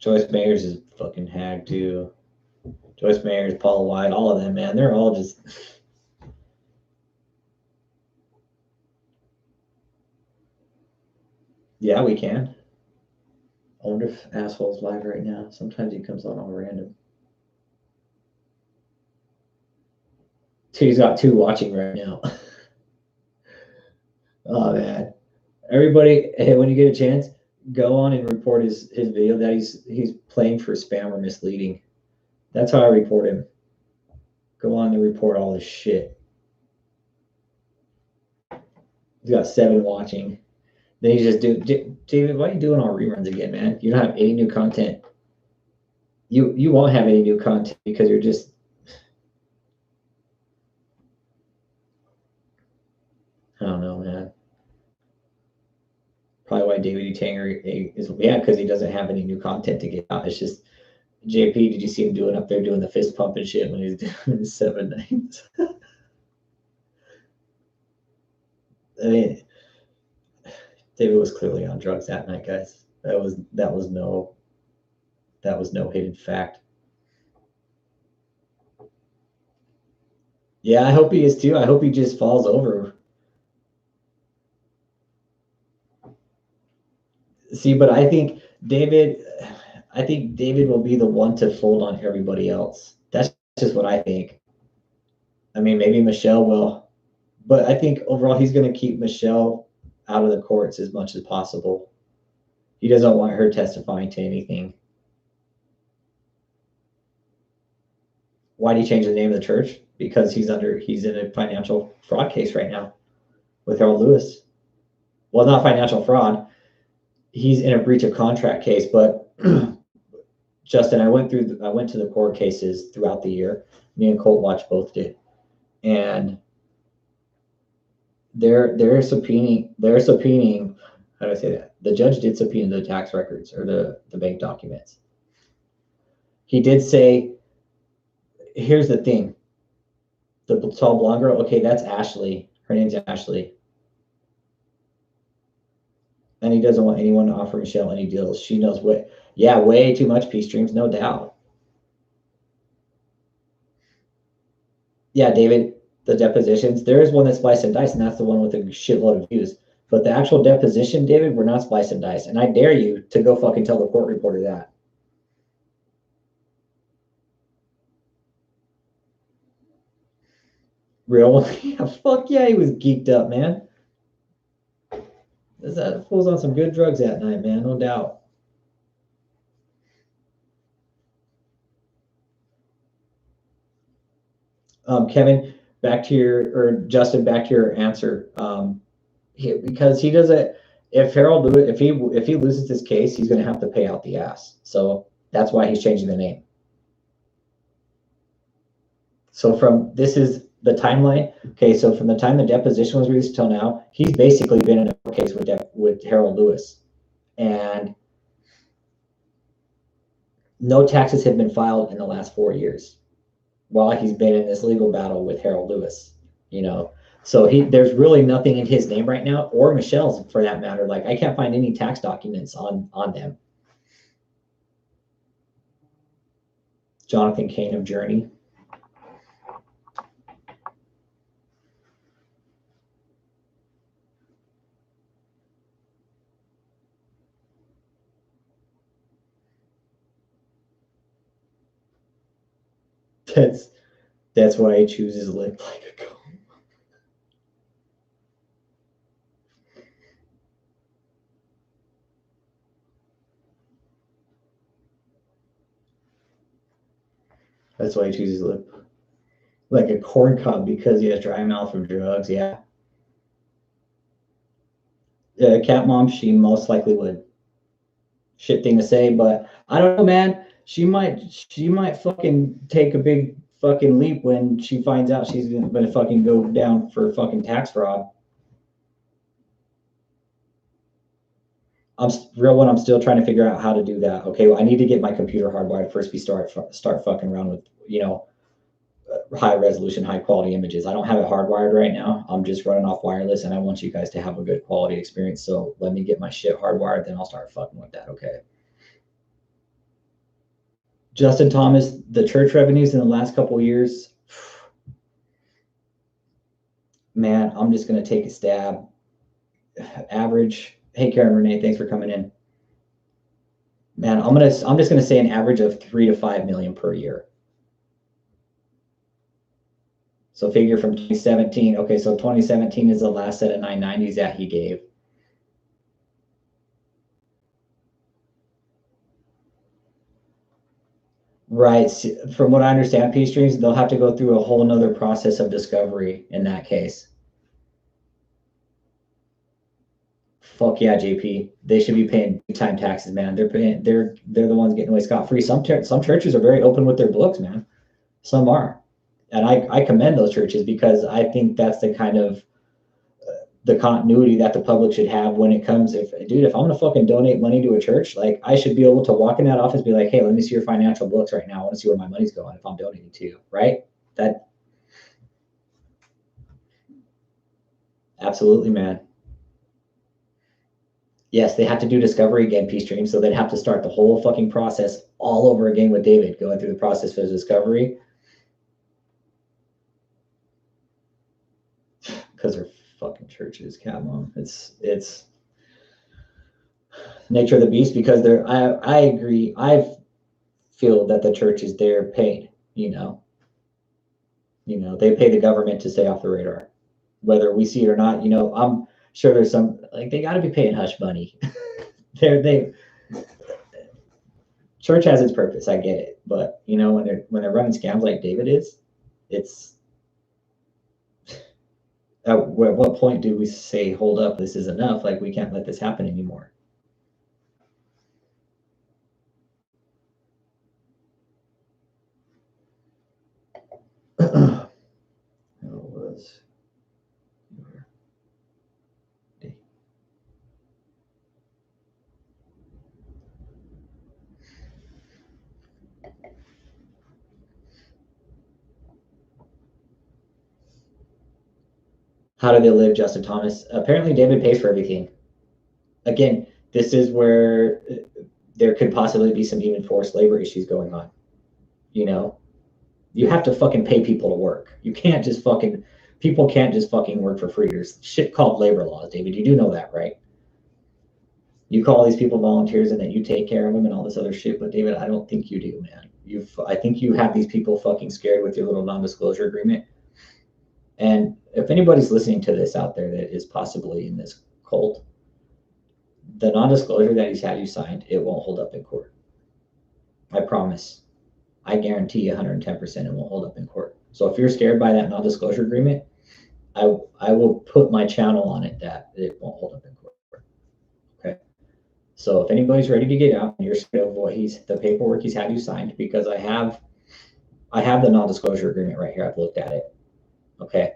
Joyce Mayers is fucking hag too. Joyce Mayers, Paula White, all of them, man. They're all just. Yeah, we can. I wonder if Asshole's live right now. Sometimes he comes on all random. He's got 2 watching right now. Oh man. Everybody, hey, when you get a chance, go on and report his video that he's playing for spam or misleading. That's how I report him. Go on and report all this shit. He's got 7 watching. Then he's just David, why are you doing all reruns again, man? You don't have any new content. You won't have any new content because you're just. I don't know, man. Probably why David Tanger is, yeah, because he doesn't have any new content to get out. It's just, JP, did you see him doing up there doing the fist pump and shit when he was doing the 7 nights? I mean, David was clearly on drugs that night, guys. That was no hidden fact. Yeah, I hope he is too. I hope he just falls over. See, but I think David will be the one to fold on everybody else. That's just what I think. I mean, maybe Michelle will, but I think overall he's going to keep Michelle out of the courts as much as possible. He doesn't want her testifying to anything. Why did he change the name of the church? Because he's in a financial fraud case right now with Harold Lewis. Well, not financial fraud. He's in a breach of contract case, but Justin, I went to the court cases throughout the year. Me and Colt Watch both did. And they're subpoenaing, how do I say that? The judge did subpoena the tax records or the bank documents. He did say, here's the thing. The tall blonde girl, okay, that's Ashley. Her name's Ashley. And he doesn't want anyone to offer Michelle any deals. She knows what, yeah, way too much P streams, no doubt. Yeah, David, the depositions, there is one that's slice and dice, and that's the one with a shitload of views. But the actual deposition, David, we're not slice and dice. And I dare you to go fucking tell the court reporter that. Real? Yeah, fuck yeah, he was geeked up, man. That fool's on some good drugs that night, man, no doubt. Kevin, Justin, back to your answer. Because he doesn't. If he loses this case, he's going to have to pay out the ass. So that's why he's changing the name. So this is the timeline. Okay, so from the time the deposition was released till now, he's basically been in a case with Harold Lewis, and no taxes have been filed in the last 4 years, while he's been in this legal battle with Harold Lewis. So there's really nothing in his name right now, or Michelle's for that matter. Like, I can't find any tax documents on them. Jonathan Kane of Journey. That's why he chooses lip like a comb. That's why he chooses lip like a corn cob, because he has dry mouth from drugs. Yeah. Cat mom, she most likely would. Shit thing to say, but I don't know, man. She might fucking take a big fucking leap when she finds out she's gonna fucking go down for fucking tax fraud. I'm still trying to figure out how to do that. Okay, well, I need to get my computer hardwired first. We start fucking around with high resolution, high quality images. I don't have it hardwired right now. I'm just running off wireless, and I want you guys to have a good quality experience. So let me get my shit hardwired, then I'll start fucking with that. Okay. Justin Thomas, the church revenues in the last couple of years, man, I'm just going to take a stab. Average. Hey, Karen Renee, thanks for coming in. Man, I'm just going to say an average of 3 to 5 million per year. So figure from 2017. Okay, so 2017 is the last set of 990s that he gave. Right. From what I understand, P streams, they'll have to go through a whole nother process of discovery in that case. Fuck yeah, JP. They should be paying big time taxes, man. They're the ones getting away scot-free. Some churches are very open with their books, man. Some are. And I commend those churches because I think that's the kind of the continuity that the public should have when it comes. If I'm gonna fucking donate money to a church, like I should be able to walk in that office and be like, hey, let me see your financial books right now. I want to see where my money's going if I'm donating to you, right? That absolutely, man. Yes, they have to do discovery again, P stream. So they'd have to start the whole fucking process all over again with David, going through the process for discovery. Because they're fucking churches, come on. It's nature of the beast because I agree. I feel that the church is there paid, they pay the government to stay off the radar, whether we see it or not. I'm sure there's some, like, they got to be paying hush money. they Church has its purpose. I get it. But when they're running scams like David is, it's at what point do we say, hold up, this is enough? Like, we can't let this happen anymore. How do they live, Justin Thomas? Apparently, David pays for everything. Again, this is where there could possibly be some even forced labor issues going on. You have to fucking pay people to work. You can't just fucking, people can't just fucking work for free. There's shit called labor laws, David. You do know that, right? You call these people volunteers and then you take care of them and all this other shit. But David, I don't think you do, man. I think you have these people fucking scared with your little non-disclosure agreement. And if anybody's listening to this out there that is possibly in this cult, the non-disclosure that he's had you signed, it won't hold up in court. I promise. I guarantee you 110% it won't hold up in court. So if you're scared by that non-disclosure agreement, I will put my channel on it that it won't hold up in court. Okay. So if anybody's ready to get out and you're scared of the paperwork he's had you signed, because I have the non-disclosure agreement right here. I've looked at it. Okay.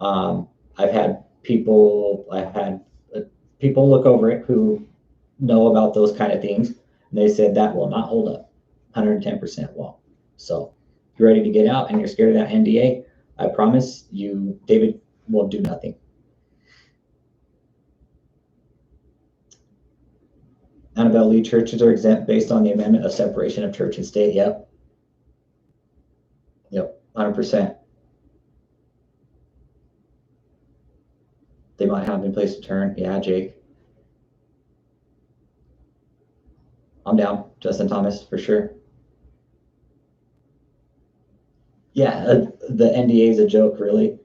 I've had people look over it who know about those kind of things. And they said that will not hold up. 110% won't. So if you're ready to get out and you're scared of that NDA, I promise you, David will do nothing. Annabelle Lee, churches are exempt based on the amendment of separation of church and state. Yep. 100%. They might have in place to turn. Yeah, Jake. I'm down. Justin Thomas, for sure. Yeah, the NDA is a joke, really.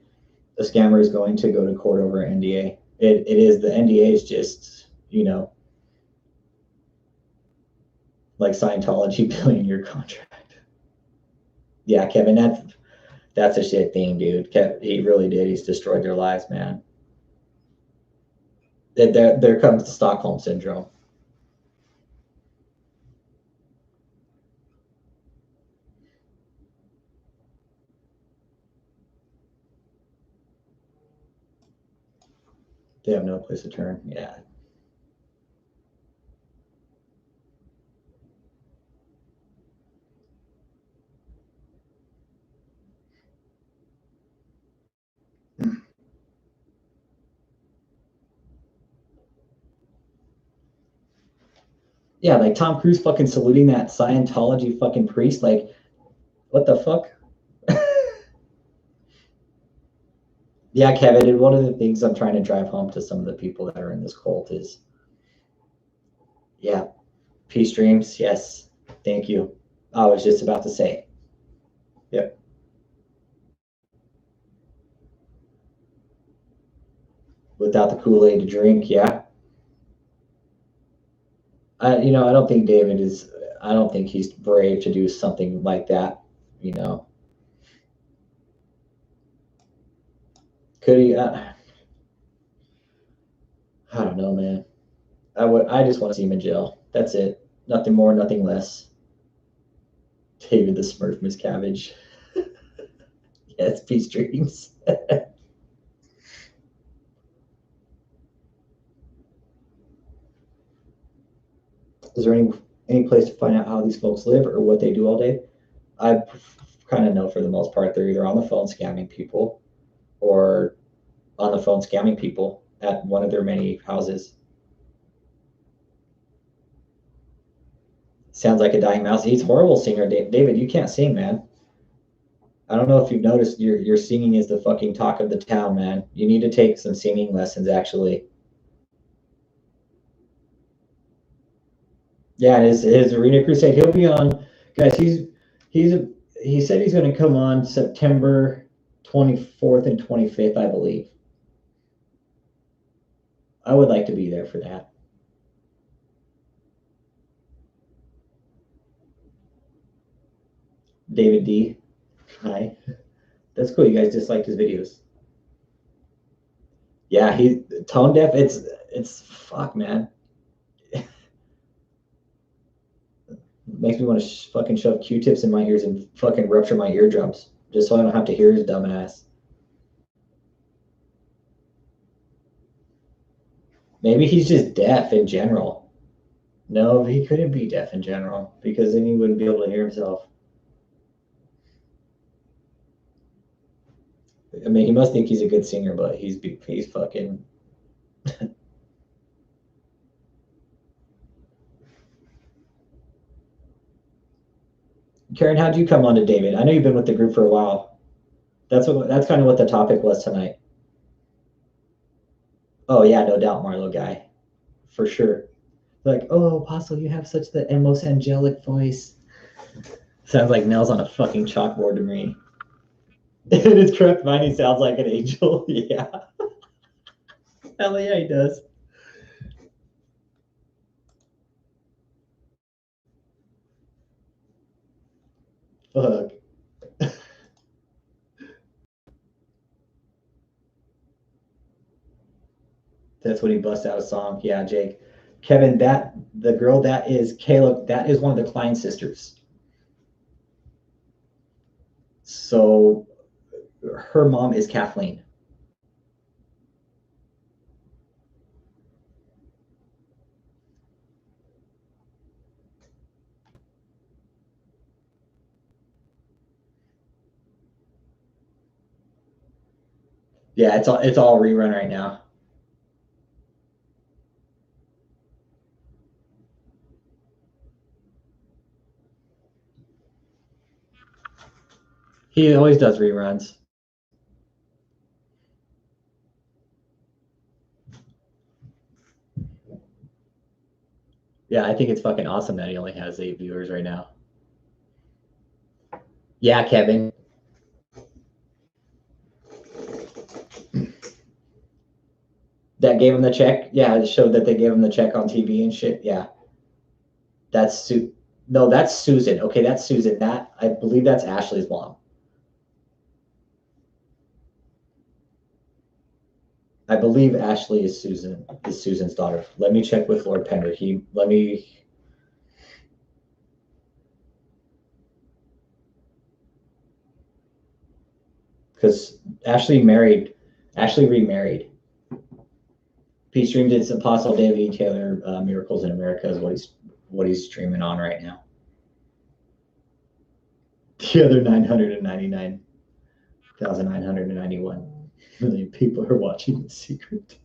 The scammer is going to go to court over an NDA. It is, the NDA is just, like Scientology billing your contract. Yeah, Kevin, that's a shit thing, dude. He really did. He's destroyed their lives, man. There comes the Stockholm syndrome. They have no place to turn. Yeah. Yeah, like Tom Cruise fucking saluting that Scientology fucking priest. Like, what the fuck? Yeah, Kevin, and one of the things I'm trying to drive home to some of the people that are in this cult is, yeah, peace dreams. Yes, thank you. I was just about to say, yep. Without the Kool-Aid to drink, yeah. I don't think David is. I don't think he's brave to do something like that. You know, could he? I don't know, man. I would. I just want to see him in jail. That's it. Nothing more, nothing less. David the Smurf Miscavige. Yes, peace dreams. Is there any place to find out how these folks live or what they do all day? I kind of know for the most part they're either on the phone scamming people or on the phone scamming people at one of their many houses. Sounds like a dying mouse. He's a horrible singer, David. You can't sing, man. I don't know if you've noticed your singing is the fucking talk of the town, man. You need to take some singing lessons, actually. Yeah, his arena crusade. He'll be on, guys. He's he said he's going to come on September 24th and 25th, I believe. I would like to be there for that. David D. Hi. That's cool. You guys disliked his videos. Yeah, he tone deaf. It's fuck, man. Makes me want to fucking shove Q-tips in my ears and fucking rupture my eardrums just so I don't have to hear his dumb ass. Maybe he's just deaf in general. No, he couldn't be deaf in general because then he wouldn't be able to hear himself. I mean, he must think he's a good singer, but he's fucking. Karen, how'd you come on to David? I know you've been with the group for a while. That's kind of what the topic was tonight. Oh yeah, no doubt, Marlo guy, for sure. Like, oh, Apostle, you have such the most angelic voice. Sounds like nails on a fucking chalkboard to me. In his correct mind, he sounds like an angel. Yeah. Hell yeah, he does. Fuck. That's when he busts out a song. Yeah, Jake. Kevin, that the girl that is Caleb, that is one of the Klein sisters. So her mom is Kathleen. Yeah, it's all rerun right now. He always does reruns. Yeah, I think it's fucking awesome that he only has 8 viewers right now. Yeah, Kevin. That gave him the check. Yeah, it showed that they gave him the check on TV and shit. Yeah. That's No, that's Susan. Okay, that's Susan. That I believe that's Ashley's mom. I believe Ashley is Susan's daughter. Let me check with Lord Pender. Because Ashley remarried. P streamed its Apostle David Taylor Miracles in America is what he's streaming on right now. The other 999,991 million people are watching in secret.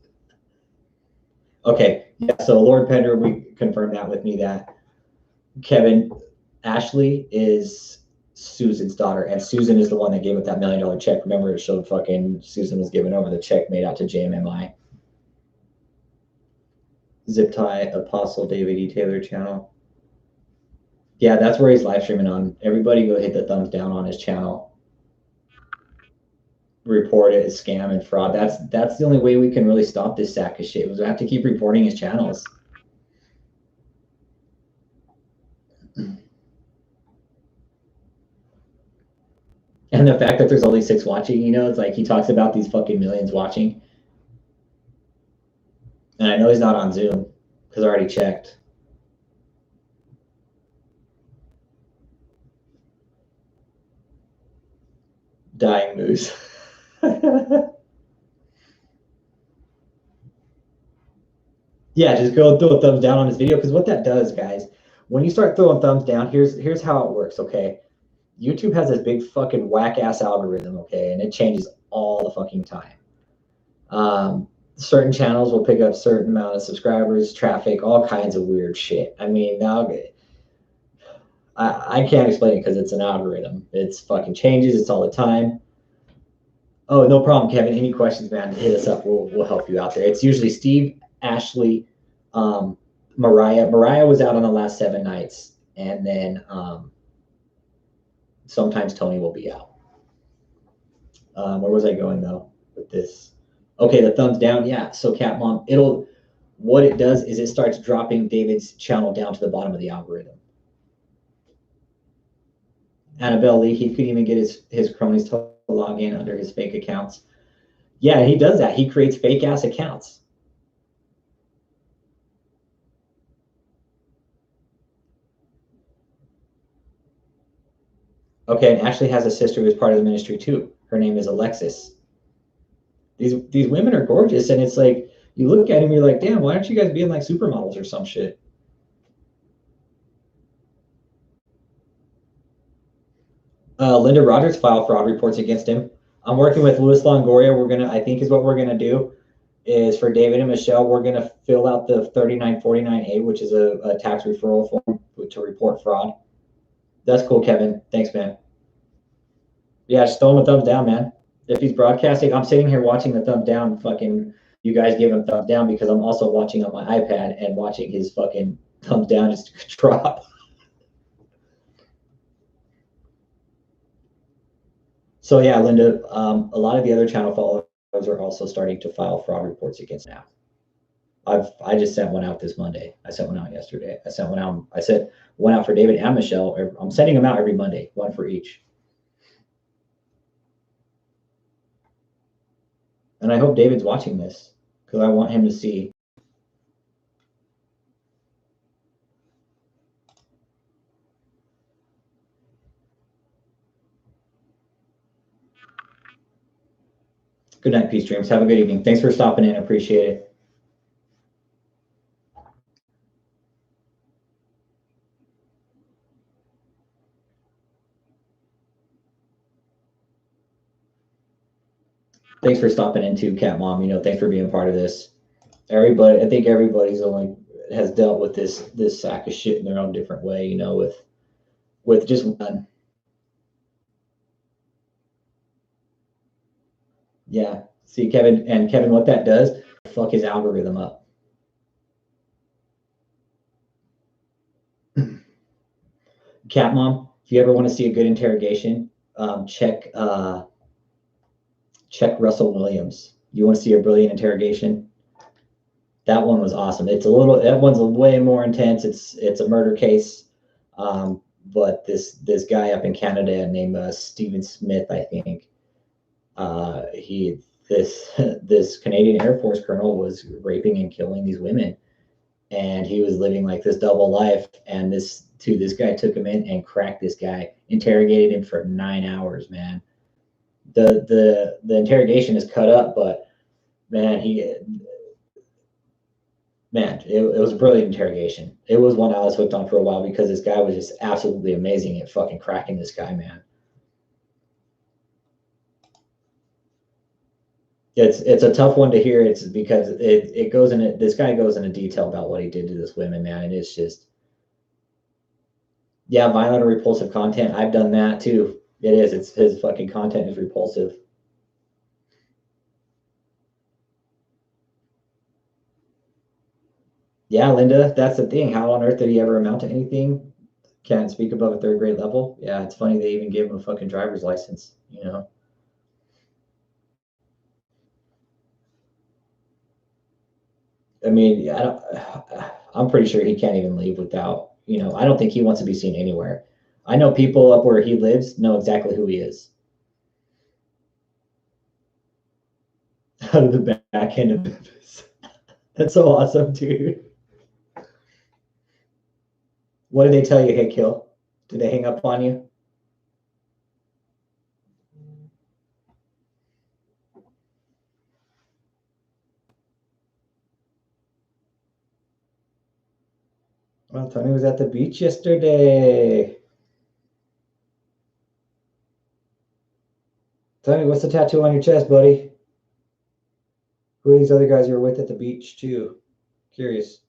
Okay, yeah, so Lord Pender, we confirmed that with me that Kevin, Ashley is Susan's daughter, and Susan is the one that gave up that $1 million check. Remember, it showed fucking Susan was giving over the check made out to JMMI. Zip tie Apostle David E. Taylor channel. Yeah, that's where he's live streaming on. Everybody go hit the thumbs down on his channel. Report it as scam and fraud. That's the only way we can really stop this sack of shit. We have to keep reporting his channels. And the fact that there's only 6 watching, you know, it's like he talks about these fucking millions watching. And I know he's not on Zoom because I already checked. Dying moose. Yeah, just go throw a thumbs down on this video, because what that does, guys, when you start throwing thumbs down, here's how it works, okay? YouTube has this big fucking whack-ass algorithm, okay, and it changes all the fucking time. Certain channels will pick up certain amount of subscribers, traffic, all kinds of weird shit. I mean, now I can't explain it because it's an algorithm. It's fucking changes. It's all the time. Oh, no problem, Kevin. Any questions, man? Hit us up. We'll help you out there. It's usually Steve, Ashley, Mariah. Mariah was out on the last 7 nights, and then sometimes Tony will be out. Where was I going though with this? Okay, the thumbs down. Yeah. So Cat Mom, what it does is it starts dropping David's channel down to the bottom of the algorithm. Annabelle Lee, he could even get his cronies to log in under his fake accounts. Yeah, he does that. He creates fake ass accounts. Okay, and Ashley has a sister who's part of the ministry too. Her name is Alexis. These women are gorgeous, and it's like you look at him, you're like, damn, why aren't you guys being like supermodels or some shit? Linda Rogers filed fraud reports against him. I'm working with Louis Longoria. I think is what we're gonna do is for David and Michelle, we're gonna fill out the 3949A, which is a tax referral form to report fraud. That's cool, Kevin. Thanks, man. Yeah, just throw him a thumbs down, man. If he's broadcasting, I'm sitting here watching the thumb down. Fucking, you guys give him thumbs down because I'm also watching on my iPad and watching his fucking thumbs down just drop. So yeah, Linda, a lot of the other channel followers are also starting to file fraud reports against now. I just sent one out this Monday. I sent one out yesterday. I sent one out for David and Michelle. I'm sending them out every Monday, one for each. And I hope David's watching this because I want him to see. Good night, Peace Dreams. Have a good evening. Thanks for stopping in. Appreciate it. Thanks for stopping in too, Cat Mom. You know, thanks for being part of this. I think everybody's has dealt with this sack of shit in their own different way. You know, with just one. Yeah. See, Kevin, what that does, fuck his algorithm up. Cat Mom, if you ever want to see a good interrogation, check Russell Williams. You want to see a brilliant interrogation? That one was awesome. That one's way more intense. It's a murder case, but this guy up in Canada named Stephen Smith, I think, this Canadian Air Force colonel was raping and killing these women, and he was living like this double life. And this guy took him in and cracked this guy, interrogated him for 9 hours, man. The interrogation is cut up, but man, it was a brilliant interrogation. It was one I was hooked on for a while because this guy was just absolutely amazing at fucking cracking this guy, man. It's a tough one to hear. It's because it goes in this guy goes into detail about what he did to this women, man, and it's just, yeah, violent or repulsive content. I've done that too. It is. It's his fucking content is repulsive. Yeah, Linda, that's the thing. How on earth did he ever amount to anything? Can't speak above a third grade level. Yeah, it's funny they even gave him a fucking driver's license, you know? I mean, I'm pretty sure he can't even leave without, I don't think he wants to be seen anywhere. I know people up where he lives know exactly who he is. Out of the back end of Memphis. That's so awesome, dude. What did they tell you? Hey, kill. Did they hang up on you? Well, Tony was at the beach yesterday. Tony, what's the tattoo on your chest, buddy? Who are these other guys you were with at the beach, too? Curious.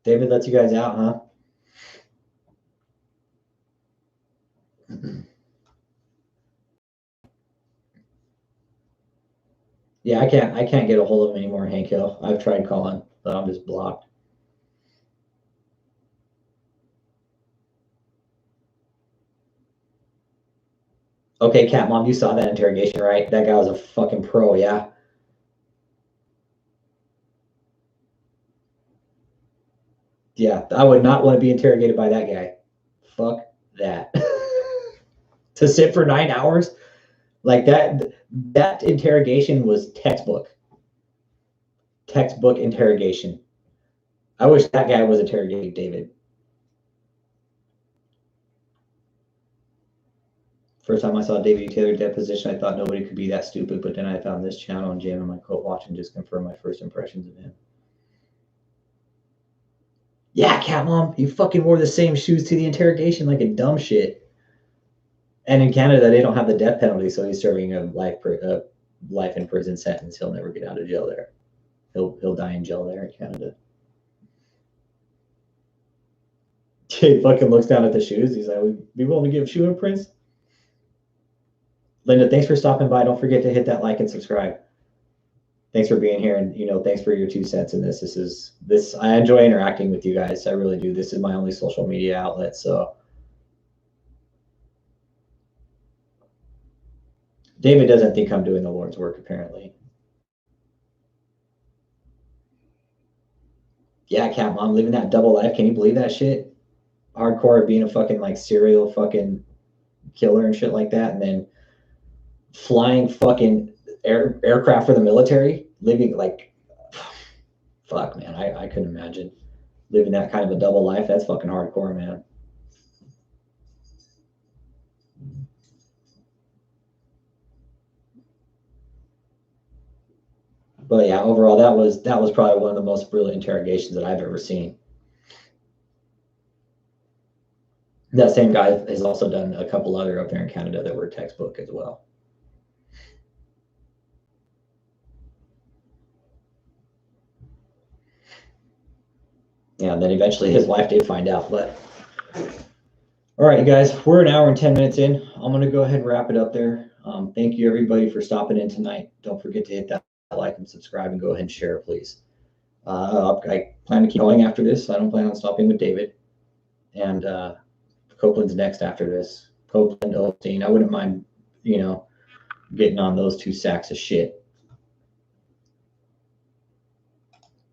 David lets you guys out, huh? Yeah, I can't get a hold of him anymore, Hank Hill. I've tried calling, but I'm just blocked. Okay, Cat Mom, you saw that interrogation, right? That guy was a fucking pro, yeah. Yeah, I would not want to be interrogated by that guy. Fuck that. To sit for 9 hours like that interrogation was textbook interrogation. I wish that guy was interrogating David. First time I saw David Taylor deposition, I thought nobody could be that stupid, but then I found this channel and JMMI quote watch and just confirmed my first impressions of him. Yeah, Cat Mom, you fucking wore the same shoes to the interrogation like a dumb shit. And in Canada, they don't have the death penalty, so he's serving a life in prison sentence. He'll never get out of jail there. He'll die in jail there in Canada. He fucking looks down at the shoes. He's like, "Would be willing to give shoe imprints?" Linda, thanks for stopping by. Don't forget to hit that like and subscribe. Thanks for being here, and thanks for your 2 cents in this. This I enjoy interacting with you guys. I really do. This is my only social media outlet, so David doesn't think I'm doing the Lord's work, apparently. Yeah, Cat Mom, living that double life. Can you believe that shit? Hardcore being a fucking like serial fucking killer and shit like that, and then flying fucking aircraft for the military, living like, fuck, man, I couldn't imagine living that kind of a double life. That's fucking hardcore, man. But yeah, overall, that was probably one of the most brilliant interrogations that I've ever seen. That same guy has also done a couple other up there in Canada that were textbook as well. Yeah, and then eventually his wife did find out. But all right, you guys, we're an hour and 10 minutes in. I'm going to go ahead and wrap it up there. Thank you, everybody, for stopping in tonight. Don't forget to hit that like and subscribe and go ahead and share, please. I plan to keep going after this. I don't plan on stopping with David. And Copeland's next after this. Copeland, Osteen. I wouldn't mind, getting on those 2 sacks of shit.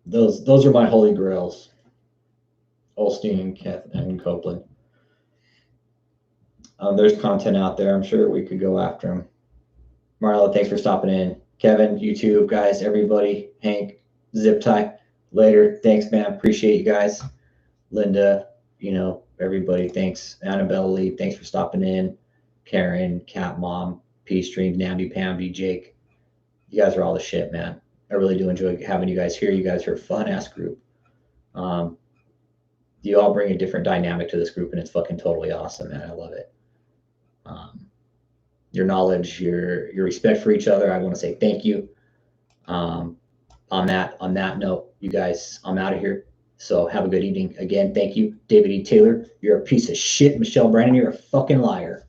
Those are my holy grails. Osteen and Copeland. There's content out there. I'm sure we could go after them. Marla, thanks for stopping in. Kevin, YouTube guys, everybody, Hank, Zip Tie, later. Thanks, man. Appreciate you guys. Linda, everybody, thanks. Annabelle Lee, thanks for stopping in. Karen, Cat Mom, P Stream, Namby Pamby, Jake. You guys are all the shit, man. I really do enjoy having you guys here. You guys are a fun ass group. You all bring a different dynamic to this group, and it's fucking totally awesome, man. I love it. Your knowledge, your respect for each other. I want to say thank you. On that note, you guys, I'm out of here. So have a good evening. Again, thank you, David E. Taylor. You're a piece of shit. Michelle Brandon, you're a fucking liar.